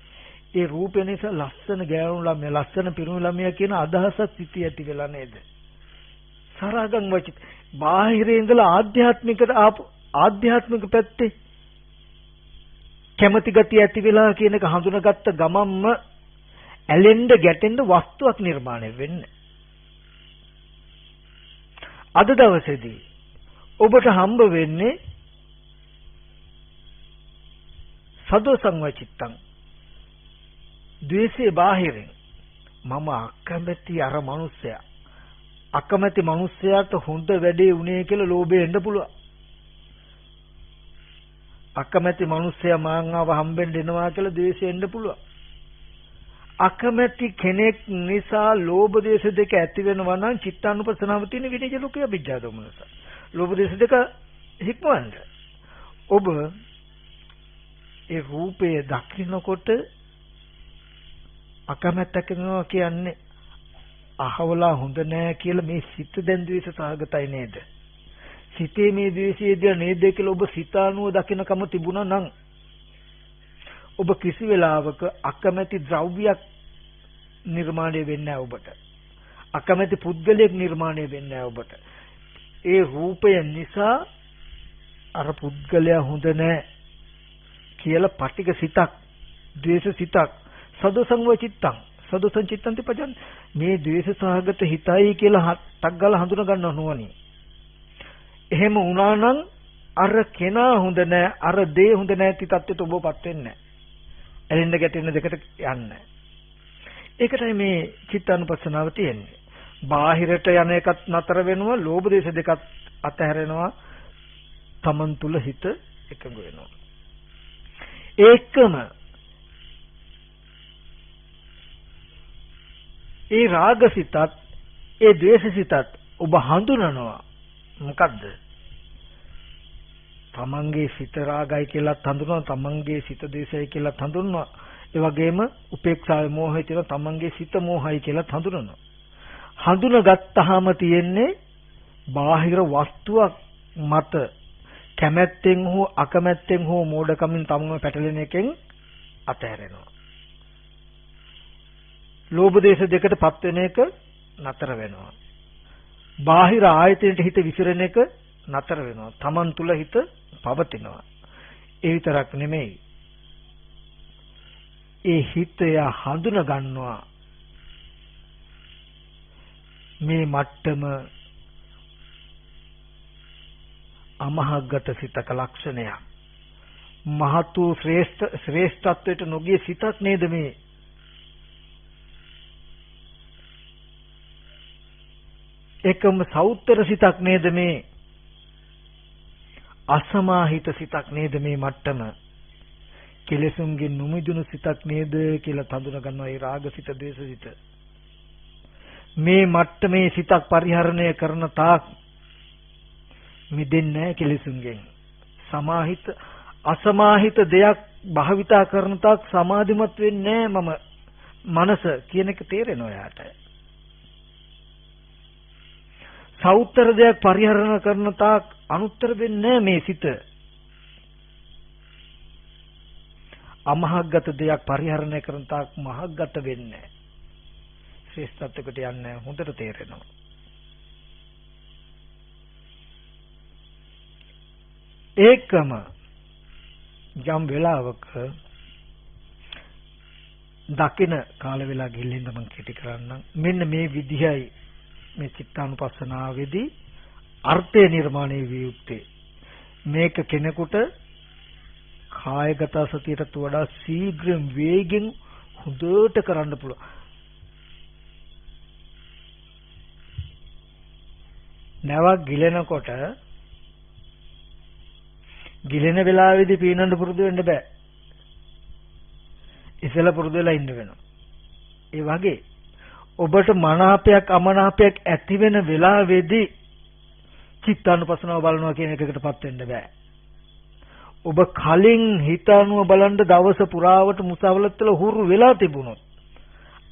A: ඒ රූපේ නිසා ලස්සන ගෑනු ළමයා, ලස්සන පිරිමි ළමයා කියන අදහසක් සිටි ඇති වෙලා නේද? සරාගම් වචිත බාහිරේ ඉඳලා ආධ්‍යාත්මිකට ආපු ආධ්‍යාත්මික පැත්තේ කැමැති ගතිය ඇති වෙලා කියන එක හඳුනාගත්ත ගමම්ම ඇලෙන්න ගැටෙන්න වස්තුවක් නිර්මාණය වෙන්නේ. අද දවසේදී ඔබට හම්බ වෙන්නේ සදෝසං වචිත්තං, ද්වේෂේ බාහිරින්. මම අකමැති අර මිනිස්සයා, අකමැති මිනිස්සයාට හොඳ වැඩේ උනේ කියලා ලෝභය එන්න පුළුවන්. අකමැති මිනිස්සයා මාං ආව හම්බෙන්න එනවා කියලා ද්වේෂය එන්න පුළුවන්. අකමැති කෙනෙක් නිසා ලෝභ දේශ දෙක ඇති වෙනවා නම් චිත්තානුපස්සනාව තියෙන විනය ලෝකයේ අභිජ්ජා දෝමනස. ලෝභ දේශ දෙක හික්මවන්න. ඔබ ඒ රූපය දකින්නකොට අකමැත්තක් වෙනවා කියන්නේ අහවලා හොඳ නෑ කියලා මේ සිත දැන් ද්වේෂ සහගතයි නේද? සිතේ මේ ද්වේෂයේදී නේද කියලා ඔබ සිතානුව දකින්නකම තිබුණා නම් ඔබ කිසි වෙලාවක අකමැති ද්‍රව්‍යයක් නිර්මාණය වෙන්නේ නැහැ ඔබට. අකමැති පුද්ගලයෙක් නිර්මාණය වෙන්නේ නැහැ ඔබට. ඒ රූපය නිසා අර පුද්ගලයා හොඳ නැහැ කියලා පටික සිතක්, ද්වේෂ සිතක්, සදෝසං වචිත්තං, සදෝසං චිත්තං තිපජන් මේ ද්වේෂ සහගත හිතයි කියලා ටක් ගාලා හඳුනා ගන්න ඕනෝනි. එහෙම වුණා නම් අර කෙනා හොඳ නැහැ, අර දේ හොඳ නැති තත්ත්වයට ඔබපත් වෙන්නේ නැහැ. ඇලෙන්න ගැටෙන්න දෙකට යන්නේ. ඒකටයි මේ චිත්තානුපස්සනාව තියෙන්නේ. බාහිරට යන එකත් නතර වෙනවා, ලෝභ දේශ දෙකත් අතහැරෙනවා, තමන් තුල හිත එකඟ වෙනවා. ඒකම ඒ රාගසිතත් ඒ ද්වේෂසිතත් ඔබ හඳුනනවා. මොකද්ද? තමන්ගේ සිත රාගයි කියලාත් හඳුනනවා, තමන්ගේ සිත ද්වේෂයි කියලාත් හඳුනනවා. ඒ වගේම උපේක්ෂාවේ මෝහය තියෙන තමන්ගේ සිත මෝහයි කියලාත් හඳුනනවා. හඳුනගත්තාම තියෙන්නේ බාහිර වස්තුවක් මත කැමැත්තෙන් හෝ අකමැත්තෙන් හෝ මෝඩකමින් තමන්ව පැටලෙන එකෙන් අතහැරෙනවා. ලෝභ දේශ දෙකටපත් වෙන එක නතර වෙනවා. බාහිර ආයතනයට හිත විසිරෙන එක නතර වෙනවා. තමන් තුල හිත පවතිනවා. ඒ විතරක් නෙමෙයි. ඒ හිතය හඳුන ගන්නවා. මේ මට්ටම අමහග්ගත සිතක ලක්ෂණයක්. මහත් වූ ශ්‍රේෂ්ඨත්වයට නොගිය සිතක් නේද මේ? එකම සෞත්තර සිතක් නේද මේ? අසමාහිත සිතක් නේද මේ මට්ටම? කෙලෙසුන්ගේ නොමිදුණු සිතක් නේද කියලා හඳුනා ගන්නවා. ඒ රාග සිත, ද්වේෂ සිත. මේ මට්ටමේ සිතක් පරිහරණය කරන තාක් මිදෙන්නේ නැහැ කෙලෙසුන්ගෙන්. සමාහිත අසමාහිත දෙයක් භාවිතා කරන තාක් සමාධිමත් වෙන්නේ නැහැ මනස කියන එක තේරෙනවා යාට. සෞත්තර දෙයක් පරිහරණය කරන තාක් අනුත්තර වෙන්නේ මේ සිත. අමහග්ගත දෙයක් පරිහරණය කරන තාක් මහග්ගත වෙන්නේ. ශ්‍රේෂ්ඨත්වයකට යන්නේ හොඳට තේරෙනවා. ඒකම යම් වෙලාවක දකින කාල වෙලා ගිහින් මම කෙටි කරන්නම්. මෙන්න මේ විදිහයි මේ චිත්තානුපස්සනාවේදී අර්ථය නිර්මාණය විය යුත්තේ. මේක කෙනෙකුට කායගත සතියටත් වඩා ශීඝ්‍රයෙන් වේගෙන් හොඳට කරන්න පුළුවන්. නැවක් ගිලෙනකොට ගිලෙන වෙලාවේදී පීනන්න පුරුදු වෙන්න බෑ. ඉතල පුරුදු වෙලා ඉන්න වෙනවා. ඒ වගේ ඔබට මනාපයක් අමනාපයක් ඇති වෙන වෙලාවේදී චිත්තානුපස්සනාව බලනවා කියන එකකටපත් වෙන්න බෑ. ඔබ කලින් හිතානුව බලන්න දවස පුරාවට මුසාවලත්තල හුරු වෙලා තිබුණොත්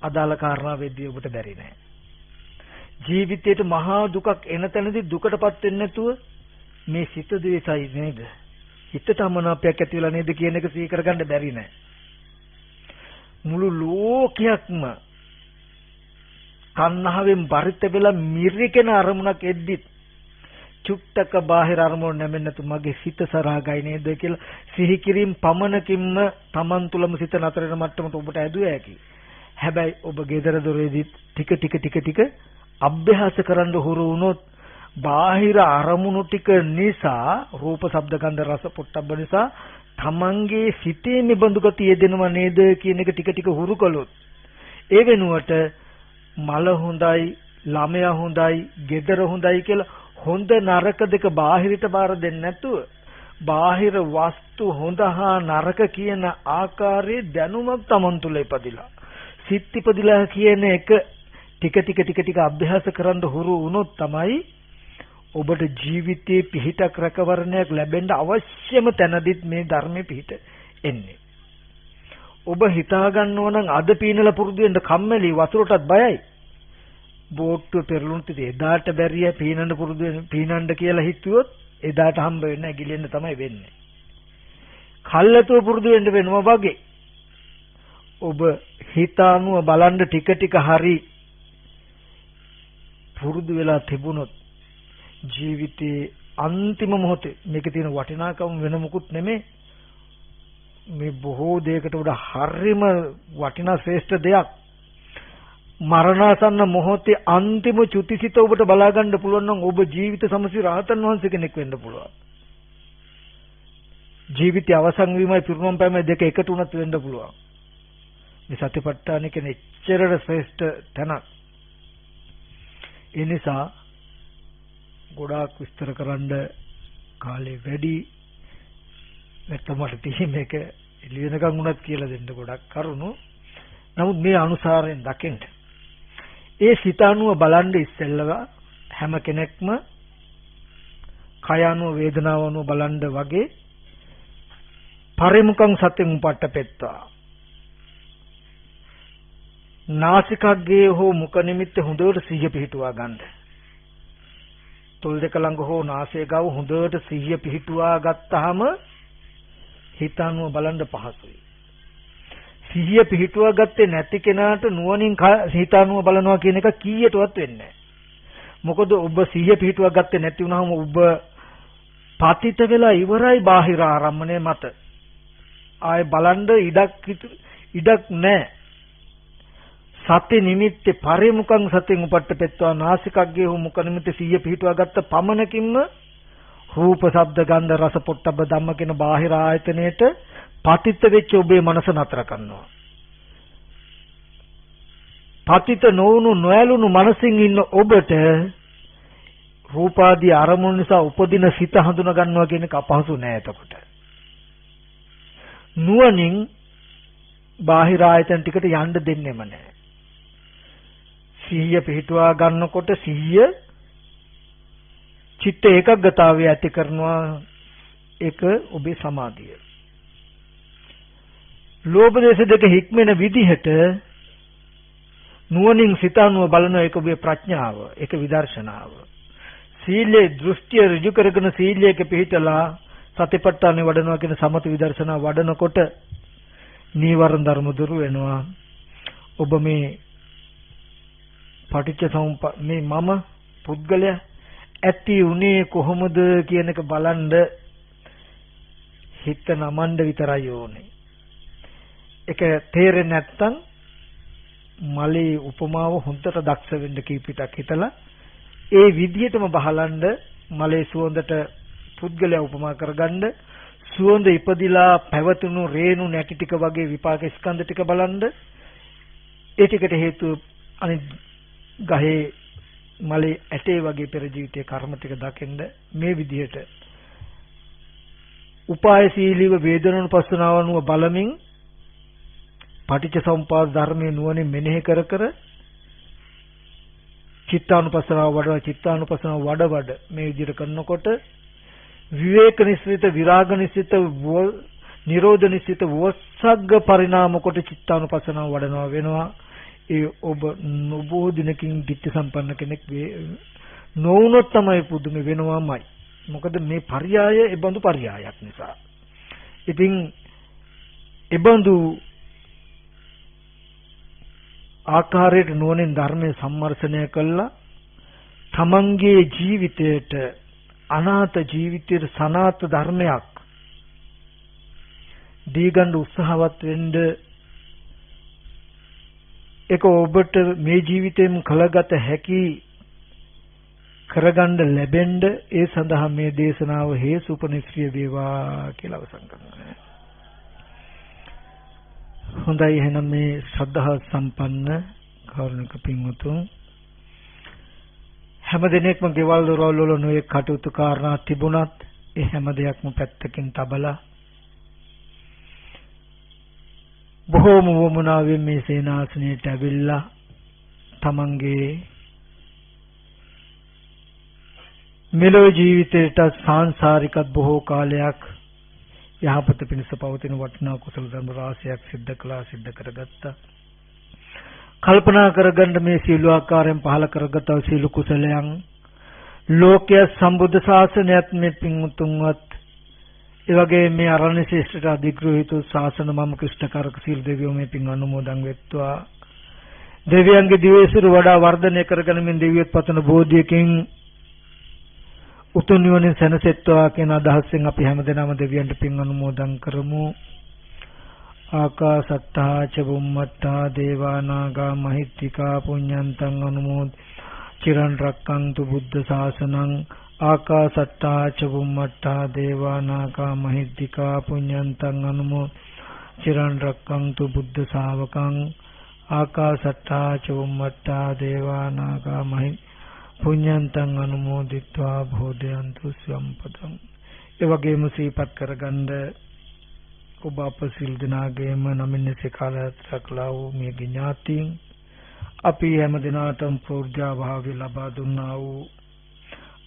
A: අදාළ කාරණා වෙද්දී ඔබට බැරි නෑ. ජීවිතේට මහා දුකක් එන තැනදී දුකටපත් වෙන්නේ නැතුව මේ සිත ද්වේෂයි නේද? හිතට අමනාපයක් ඇති වෙලා නේද කියන එක සිහි කරගන්න බැරි නෑ. මුළු ලෝකයක්ම තණ්හාවෙන් බරිත වෙලා මිරිකෙන අරමුණක් එද්දි චුට්ටක බාහිර අරමුණ නැමෙන්නේ නැතු මගේ සිත සරාගයි නේද කියලා සිහි කිරීම පමණකින්ම Taman තුලම සිත නතර වෙන මට්ටමට ඔබට ඇදුව හැකි. හැබැයි ඔබ gedara doredhi ටික අභ්‍යාස කරන්න හුරු වුණොත් බාහිර අරමුණු ටික නිසා රූප, ශබ්ද, ගන්ධ, රස, පොට්ටබ්බ නිසා Tamanගේ සිතේ නිබඳු ගතිය දෙනව නේද කියන එක ටික හුරු කළොත් ඒ වෙනුවට මල හොඳයි, ළමයා හොඳයි, gedara හොඳයි කියලා හොඳ නරක දෙක බාහිරට බාර දෙන්නේ නැතුව බාහිර වස්තු හොඳ හා නරක කියන ආකාරයේ දැනුමක් Taman තුල ඉපදිලා සිත් ඉපදිලා කියන එක ටික අභ්‍යාස කරන්න හුරු වුණොත් තමයි ඔබට ජීවිතයේ පිහිටක් රැකවරණයක් ලැබෙන්න අවශ්‍යම තැනදිත් මේ ධර්මයේ පිහිට එන්නේ. ඔබ හිතා ගන්නව නම් අද පීනලා පුරුදු වෙන්න කම්මැලි වතුරටත් බයයි. බෝට්ටුව පෙරළුණුත් එදාට බැරිය පීනන්න පුරුදු වෙන පීනන්න කියලා හිතුවොත් එදාට හම්බ වෙන්නේ නැහැ, ගිලෙන්න තමයි වෙන්නේ. කල්ලාතෝ පුරුදු වෙන්න වෙනවා වගේ. ඔබ හිතානුව බලන්න ටික හරි පුරුදු වෙලා තිබුණොත් ජීවිතේ අන්තිම මොහොතේ මේකේ තියෙන වටිනාකම වෙන මොකුත් නෙමෙයි. මේ බොහෝ දෙයකට වඩා හරිම වටිනා ශ්‍රේෂ්ඨ දෙයක්. මරණාසන්න මොහොතේ අන්තිම චුතිසිත ඔබට බලා ගන්න පුළුවන් නම් ඔබ ජීවිත සමසි රහතන් වහන්සේ කෙනෙක් වෙන්න පුළුවන්. ජීවිතය අවසන් වීමයි පිරුණම් පෑමයි දෙක එකට උනත් වෙන්න පුළුවන්. මේ සතිපට්ඨාන කියන්නේ එච්චරට ශ්‍රේෂ්ඨ තැනක්. ඒ නිසා ගොඩාක් විස්තර කරන්න කාලේ වැඩි නැත්නම් මට තියෙන මේක එළිවෙනකන් උනත් කියලා දෙන්න ගොඩක් කරුණු. නමුත් මේ අනුසාරයෙන් දකින්න ඒ සිතානුව බලන් ඉස්සෙල්ලා හැම කෙනෙක්ම කයano වේදනාවano බලන්න වගේ පරිමුඛං සතින් උපට්ඨපෙත්වා නාසිකග්ගේ හෝ මුඛ නිමිත්ත හොඳට සිහිය පිහිටුවා ගන්න. තොල් දෙක ළඟ හෝ නාසය ගාව හොඳට සිහිය පිහිටුවා ගත්තාම හිතනුව බලන්න පහසුයි. සිහිය පිහිටුවා ගත්තේ නැති කෙනාට නුවණින් හිතනුව බලනවා කියන එක කීයටවත් වෙන්නේ නැහැ. මොකද ඔබ සිහිය පිහිටුවා ගත්තේ නැති වුනහම ඔබ පතිත වෙලා ඉවරයි බාහිර ආරම්මණය මත. ආය බලන්න ඉඩක් නැහැ. සති නිමිත්තේ පරිමුඛං සතින් උපට්ඨපෙත්වා නාසිකග්ගේ හෝ මුඛ නිමිත්තේ සිහිය පිහිටුවා ගත්ත පමණකින්ම රූප ශබ්ද ගන්ධ රස පොට්ටබ්බ ධම්ම කියන බාහිර ආයතනයේට පතිත වෙච්ච ඔබේ මනස නතර කරනවා. පතිත නොවුණු නොඇලුණු මනසින් ඉන්න ඔබට රූපාදී අරමුණු නිසා උපදින සිත හඳුනා ගන්නවා කියන එක අපහසු නෑ. එතකොට නුවණින් බාහිර ආයතන ටිකට යන්න දෙන්නෙම නෑ. සිහිය පිහිටුවා ගන්නකොට සිහිය චිත්ත ඒකග්ගතාවය ඇති කරනවා. ඒක ඔබේ සමාධිය. ලෝභ දේශ දෙක හික්මෙන විදිහට නුවණින් සිතානුව බලන එක ඔබේ ප්‍රඥාව, ඒක විදර්ශනාව. සීලේ දෘෂ්ටිය ඍජු කරගෙන සීලයක පිහිටලා සතිපට්ඨානෙ වඩනවා කියන සමත විදර්ශනා වඩනකොට නීවරණ ධර්ම දුරු වෙනවා. ඔබ මේ පටිච්චසමුප්පාද මේ මම පුද්ගලයා ඇති උනේ කොහොමද කියන එක බලන්න හිත නමන්න විතරයි ඕනේ. ඒක තේරෙන්නේ නැත්නම් මලේ උපමාව හොඳට දක්ෂ වෙන්න කීපිටක් හිතලා ඒ විදිහටම බහලන්න මලේ සුවඳට පුද්ගලයා උපමා කරගන්න සුවඳ ඉපදිලා පැවතුණු රේණු නැටි ටික වගේ විපාක ස්කන්ධ ටික බලන්න ඒ ටිකට හේතුව අනිත් ගහේ මලේ ඇටේ වගේ පෙර ජීවිතයේ කර්ම ටික දකින්න මේ විදිහට උපායශීලීව වේදනානුපස්සනාවනුව බලමින් පටිච්චසමුපාද ධර්මයේ නුවණින් මෙනෙහි කර කර චිත්තානුපස්සනාව වඩ මේ විදිහට කරනකොට විවේක නිස්සිත විරාග නිස්සිත නිරෝධ නිස්සිත වොස්සග්ග පරිණාම කොට චිත්තානුපස්සනාව වඩනවා වෙනවා. ඒ ඔබ නොබෝ දිනකින් ධිට්ඨි සම්පන්න කෙනෙක් නොවුනොත් තමයි පුදුම වෙනවාමයි. මොකද මේ පర్యాయ ඒබඳු පర్యాయයක් නිසා. ඉතින් ඒබඳු ආකාරයට නුවණින් ධර්මයේ සම්මර්ෂණය කළා තමන්ගේ ජීවිතයට අනාථ ජීවිතයට සනාථ ධර්මයක් දීගන්න උත්සාහවත් වෙන්න ඒක ඔබට මේ ජීවිතේම කළගත හැකි කරගන්න ලැබෙන්න ඒ සඳහා මේ දේශනාව හේසුපනිශ්‍රිය වේවා කියලා අවසන් කරනවා. හොඳයි එහෙනම් මේ ශ්‍රද්ධා සම්පන්න කරුණික පින්වතුන් හැම දිනෙකම ගෙවල් දොරවල් වල නොයෙක් කටයුතු කාරණා තිබුණත් ඒ හැම දෙයක්ම පැත්තකින් තබලා බොහෝම වමනාවෙන් මේ සේනාසනයට ඇවිල්ලා තමන්ගේ මෙලොව ජීවිතයට සාංශාරිකත් බොහෝ කාලයක් යහපත පිණිස පවතින වටිනා කුසල ධර්ම රාශියක් සිද්ධ කරගත්තා. කල්පනා කරගන්න මේ සීල ආකාරයෙන් පහල කරගත සීල කුසලයන් ලෝකයේ සම්බුද්ධ ශාසනයත් මේ පින්තුන්වත් ඒ වගේ මේ අරණ්‍ය ශේෂ්ඨට අධිග්‍රහිත ශාසන මම ක්‍රිෂ්ඨකාරක සීල දෙවියෝ මේ පින් අනුමෝදන් වෙත්වා. දෙවියන්ගේ දිවයිසිරු වඩා වර්ධනය කරගෙන මේ දෙවියොත් පතන බෝධියකින් උතුම් නිවනින් සැනසෙත්වා කියන අදහසෙන් අපි හැමදෙනාම දෙවියන්ට පින් අනුමෝදන් කරමු. ආකාසත්තා ච බුම්මත්තා දේවා නාග මහිත්‍තිකා පුඤ්ඤන්තං අනුමෝද චිරන් රක්ඛන්තු බුද්ධ ශාසනං. ආකාසත්තා ච බුම්මත්තා දේවා නාග මහිත්‍තිකා පුඤ්ඤන්තං අනුමෝද චිරන් රක්ඛන්තු බුද්ධ ශාවකං. ආකාසත්තා ච බුම්මත්තා දේවා නාග පුඤ්ඤන්තං අනුමෝදිත්වා භෝදයන්තු සම්පතං. ඒ වගේම සීපත් කරගන්න ඔබ අප සිල් දනාගේම නමින් සිකාලයක් ලැබුව මේ ඥාතීන් අපි හැම දිනාටම ප්‍රෝර්ජා භාවය ලබා දුන්නා වූ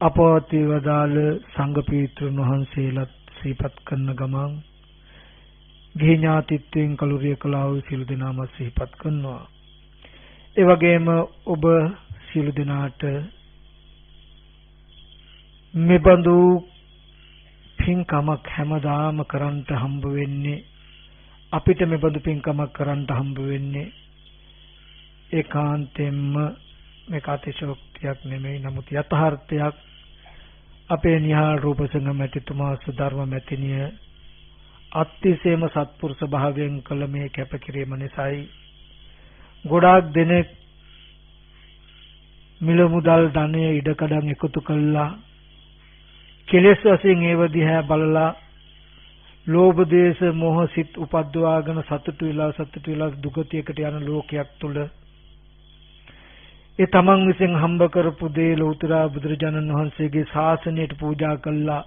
A: අපවත්ී වදාළ සංඝ පීත්‍රුන් වහන්සේලාත් සිහිපත් කරන ගමන් ගිහි ඥාතිත්වයෙන් කලුරිය කළා වූ සියලු දෙනාම සිහිපත් කරනවා. ඒ වගේම ඔබ සියලු දෙනාට මෙබඳු පින්කමක් හැමදාම කරන්ට හම්බ වෙන්නේ, අපිට මෙබඳු පින්කමක් කරන්ට හම්බ වෙන්නේ ඒකාන්තයෙන්ම මේක අතිශෝක්තියක් නෙමෙයි, නමුත් යථාර්ථයක්. අපේ නිහාල් රූපසිංහ මැතිතුමා සුධර්ම මැතිණිය අතිශයම සත්පුරුෂ භාවයෙන් කළ මේ කැපකිරීම නිසායි ගොඩාක් දෙනෙක් මිල මුදල් ධනය ඉඩකඩම් එකතු කළා, කෙලෙස් වශයෙන් ඒව දිහා බලලා ලෝභ දේශ මොහ සිත් උපද්දවාගෙන සතුටු වෙලා දුගතියකට යන ලෝකයක් තුල ඒ තමන් විසින් හම්බ කරපු දේ ලෞතර බුදුරජාණන් වහන්සේගේ ශාසනයට පූජා කළා,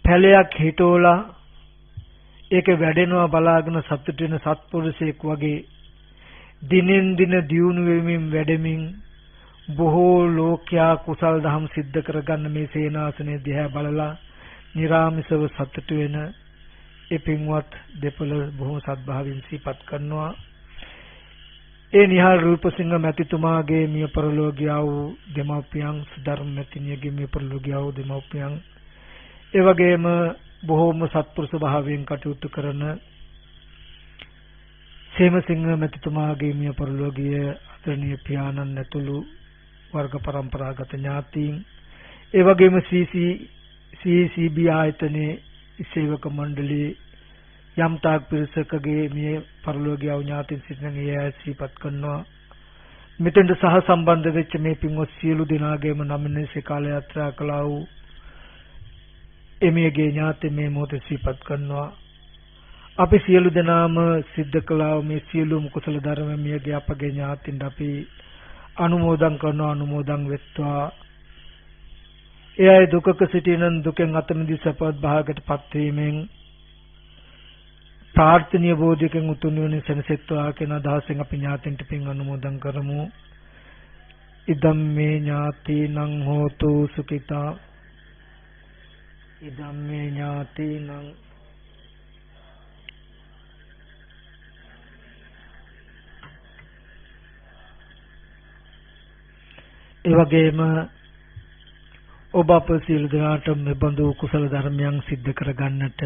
A: පැලයක් හිටෝලා ඒක වැඩෙනවා බලාගෙන සතුට වෙන සත්පුරුෂයෙක් වගේ දිනෙන් දින දියුණු වෙමින් වැඩෙමින් බොහෝ ලෝකයා කුසල් දහම් සිද්ධ කරගන්න මේ සේනාසනයේ දිහා බලලා නිරාමිසව සතුට වෙන ඒ පින්වත් දෙපළ බොහෝ සත්භාවයෙන් සිහිපත් කරනවා. ඒ නිහාල් රූපසිංහ මැතිතුමාගේ මිය පරලෝකියා වූ දෙමව්පියන්, සුධර්ම මැතිණියගේ මිය පරලෝකියා වූ දෙමව්පියන්, ඒ වගේම බොහෝම සත්පුරුෂ භාවයෙන් කටයුතු කරන සේමසිංහ මැතිතුමාගේ මිය පරලෝකීය ආදරණීය පියාණන් ඇතුළු වර්ග પરම්පරාගත ඥාතීන්, ඒ වගේම CCB ආයතනයේ සේවක මණ්ඩලයේ යම් තාක් පිරිසකගේ මිය පරලෝකීය ඥාතීන් සිටින ඒ සිහිපත් කරනවා. මෙතෙන්ට සහ සම්බන්ධ වෙච්ච මේ පින්වත් සියලු දෙනාගේම නමිනේසේ කාල යාත්‍රා කළා වූ එමියගේ ඥාති මේ මොහොතේ සිහිපත් කරනවා. අපි සියලු දෙනාම සිද්ධ කළා මේ සියලුම කුසල ධර්ම මියගේ අපගේ ඥාතින්ට අපි අනුමෝදන් කරනවා. අනුමෝදන් වෙත්වා. එයයි දුකක සිටිනන් දුකෙන් අත මිදී සපවත් භාගයටපත් වීමෙන් ප්‍රාර්ථනීය බෝධියකින් උතුම් නිවන සැනසෙත්වා කියන අදහසෙන් අපි ඥාතින්ට පින් අනුමෝදන් කරමු. ඉදම් මේ ඥාතිනං හෝතු සුඛිතා, ඉදම් මේ ඥාතිනං ඒ වගේම ඔබ අප සියලු දෙනාට මෙබඳු කුසල ධර්මයන් සිද්ධ කරගන්නට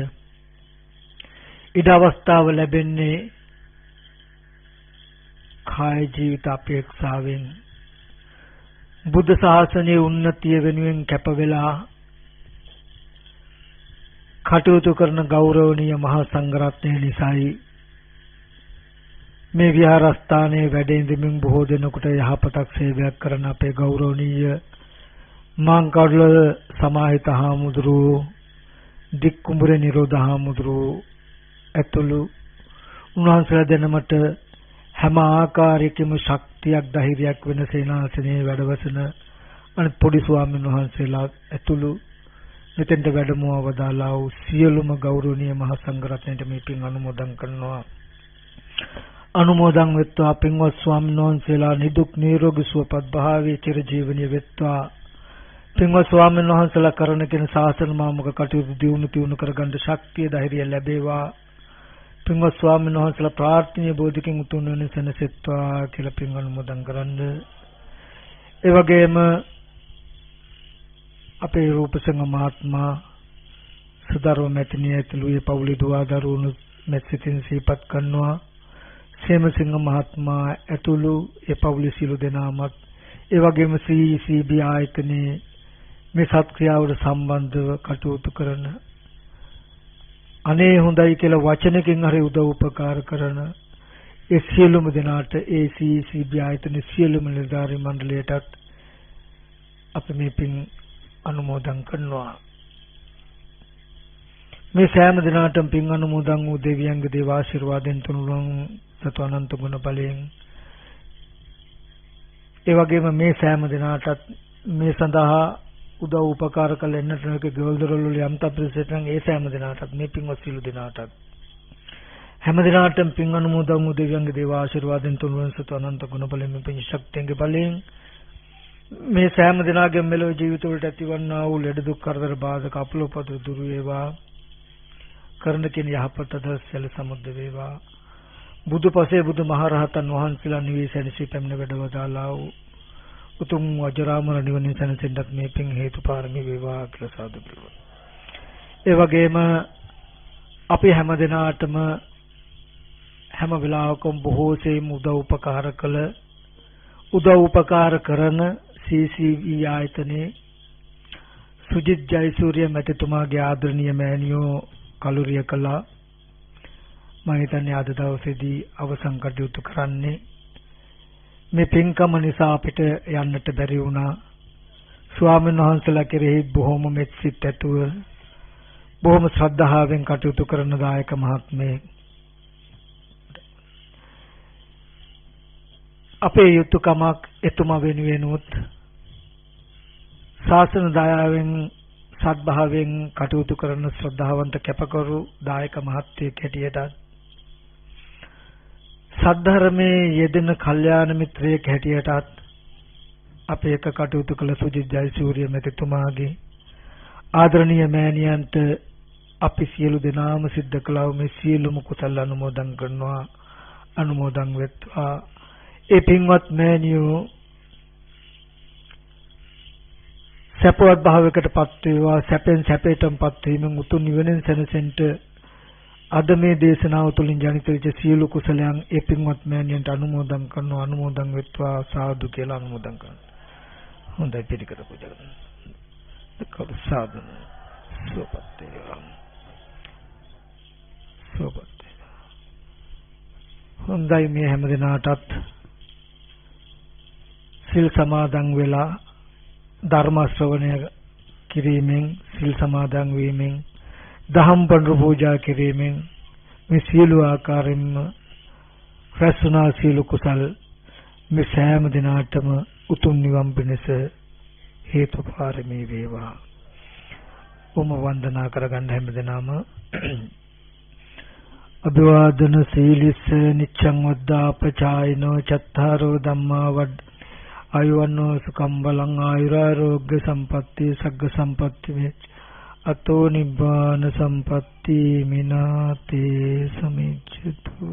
A: ඉඩ අවස්ථාව ලැබෙන්නේ කාය ජීවිත අපේක්ෂාවෙන් බුද්ධ ශාසනයේ උන්නතිය වෙනුවෙන් කැප වෙලා කටයුතු කරන ගෞරවනීය මහා සංඝරත්නය නිසායි. මේ විහාරස්ථානයේ වැඩ ඉඳමින් බොහෝ දෙනෙකුට යහපතක් සේවයක් කරන අපේ ගෞරවනීය මාංකඩල සමාහිත හාමුදුරුවෝ, දික්කුඹුරේ නිරෝධ හාමුදුරුවෝ ඇතුළු උන්වහන්සේලා දෙනමට හැම ආකාරයකම ශක්තියක් ධෛර්යයක් වෙන සේනාසනයේ වැඩවසන අනිත් පොඩි ස්වාමීන් වහන්සේලා ඇතුළු මෙතෙන්ට වැඩමව වදාලා වූ සියලුම ගෞරවනීය මහා සංඝරත්නයට මේ පින් අනුමෝදන් කරනවා. අනුමෝදන් වෙත්වා. පින්වත් ස්වාමීන් වහන්සේලා නිදුක් නිරෝගී සුවපත් භාවයේ චිරජීවනීය වෙත්වා. පින්වත් ස්වාමීන් වහන්සේලා කරන කෙන ශාසන මාමක කටයුතු දියුණු කරගන්න ශක්තිය ධෛර්යය ලැබේවා. පින්වත් ස්වාමීන් වහන්සේලා ප්‍රාර්ථනීය බෝධිකින් උතුම් වෙන සැනසෙත්වා කියලා පින් අනුමෝදන් කරන්න. ඒ වගේම අපේ රූපසිංහ මහත්මයා, සුධර්ම මැතිණිය ඇතුළු ඒ පවුලේ දුවා දරුවෝ මෙත් සිතින් සිහිපත් කරනවා. සේමසිංහ මහත්මයා ඇතුළු ඒ පවුලේ සියලු දෙනාමත්, ඒ වගේම CCB ආයතනයේ මේ සත්ක්‍රියාවට සම්බන්ධව කටයුතු කරන, අනේ හොඳයි කියලා වචනකින් හරි උදව් උපකාර කරන ඒ සියලුම දෙනාට, ඒ CCB ආයතනයේ සියලුම නිලධාරී මණ්ඩලයටත් අපි මේ පින් අනුමෝදන් කරනවා. මේ සෑම දිනකටම පින් අනුමෝදන් වූ දෙවියන්ගේ දේව ආශිර්වාදයෙන් තුනුරුවන් සතු අනන්ත ගුණ බලයෙන්, ඒ වගේම මේ සෑම දිනකටත් මේ සඳහා උදව් උපකාර කළ එන්නට නොක ගෙවල් දොරවල් යම් තප්පිරිසට නම් ඒ සෑම දිනකටත් මේ පින්වත් සියලු දිනකටත් හැම දිනාටම පින් අනුමෝදන් වූ දෙවියන්ගේ දේව ආශිර්වාදෙන් තුන්වන සතු අනන්ත ගුණ බලයෙන් පින් ශක්තියගේ බලයෙන් මේ සෑම දිනාගේම මෙලොව ජීවිත වලට ඇතිවන්නා වූ ලෙඩ දුක් කරදර බාධක අපලෝපත දුරු වේවා. කරන කියන යහපත දසල සමුද්ද වේවා. බුදුපසේ බුදුමහරහතන් වහන්සේලා නිවේසැනසී පැමිණ වැඩවදාලා වූ උතුම් අජරාමර නිවනින් සැනසෙන්නත් මේ පින් හේතුපාරමී වේවා කියලා සාදු කියලා. ඒ වගේම අපි හැම දිනාටම හැම වෙලාවකම බොහෝසෙයින් උදව් උපකාර කරන CCV ආයතනයේ සුජිත් ජයසූරිය මැතිතුමාගේ ආදරණීය මෑණියෝ කලුරිය කළා. මම හිතන්නේ අද දවසේදී අවසන් කටයුතු කරන්නේ මේ පින්කම නිසා අපිට යන්නට බැරි වුණා. ස්වාමීන් වහන්සේලා කෙරෙහි බොහොම මෙත්සිත ඇතුව බොහොම ශ්‍රද්ධාවෙන් කටයුතු කරන දායක මහත්මේ අපේ යුතුයකමක් එතුමා වෙනුවෙනුත් ශාසන දයාවෙන් සත්භාවයෙන් කටයුතු කරන ශ්‍රද්ධාවන්ත කැපකරු දායක මහත්මියෙක් හැටියට සද්ධර්මයේ යෙදෙන කල්යාණ මිත්‍රයෙක් හැටියටත් අපේ එක කටයුතු කළ සුජිත් ජයසූරිය මැතිතුමාගේ ආදරණීය මෑණියන්ට අපි සියලු දෙනාම සිද්ධ කළා වූ මේ සියලුම කුසල අනුමෝදන් කරනවා. අනුමෝදන් වෙත්වා. ඒ පින්වත් මෑණියෝ සපවත් භාවයකටපත් වේවා. සැපෙන් සැපයටමපත් වීමෙන් උතුම් නිවනෙන් සැනසෙන්න අද මේ දේශනාව තුළින් ජනිත වෙච්ච සියලු කුසලයන් ඒ පින්වත් මෑණියන්ට අනුමෝදන් කරනවා. අනුමෝදන් වෙත්වා සාදු කියලා අනුමෝදන් කරනවා. හොඳයි පිළිකර පූජා කරනවා. කරු සාදු සුවපත් වේවා. සුවපත් වේවා. හොඳයි මේ හැම දිනාටත් සිල් සමාදන් වෙලා ධර්ම ශ්‍රවණය කිරීමෙන් සිල් සමාදන් වීමෙන් දහම් පඬුරු පූජා කිරීමෙන් මේ සියලු ආකාරයෙන්ම රැස්ුණා සියලු කුසල් මේ සෑම දිනාටම උතුම් නිවන් පිණිස හේතුපාරමී වේවා. වන්දනා කරගන්න හැම දිනම අභිවාදන සීලිස නිච්ඡං වද්දාපචායිනෝ චත්තාරෝ ධම්මා වඩ් ආයුවන්නෝ සුඛං බලං ආයුරාෝග්‍ය සම්පatti සග්ග සම්පatti වේ අතෝ නිබ්බාන සම්පatti මිනාතේ සමිච්ඡතු.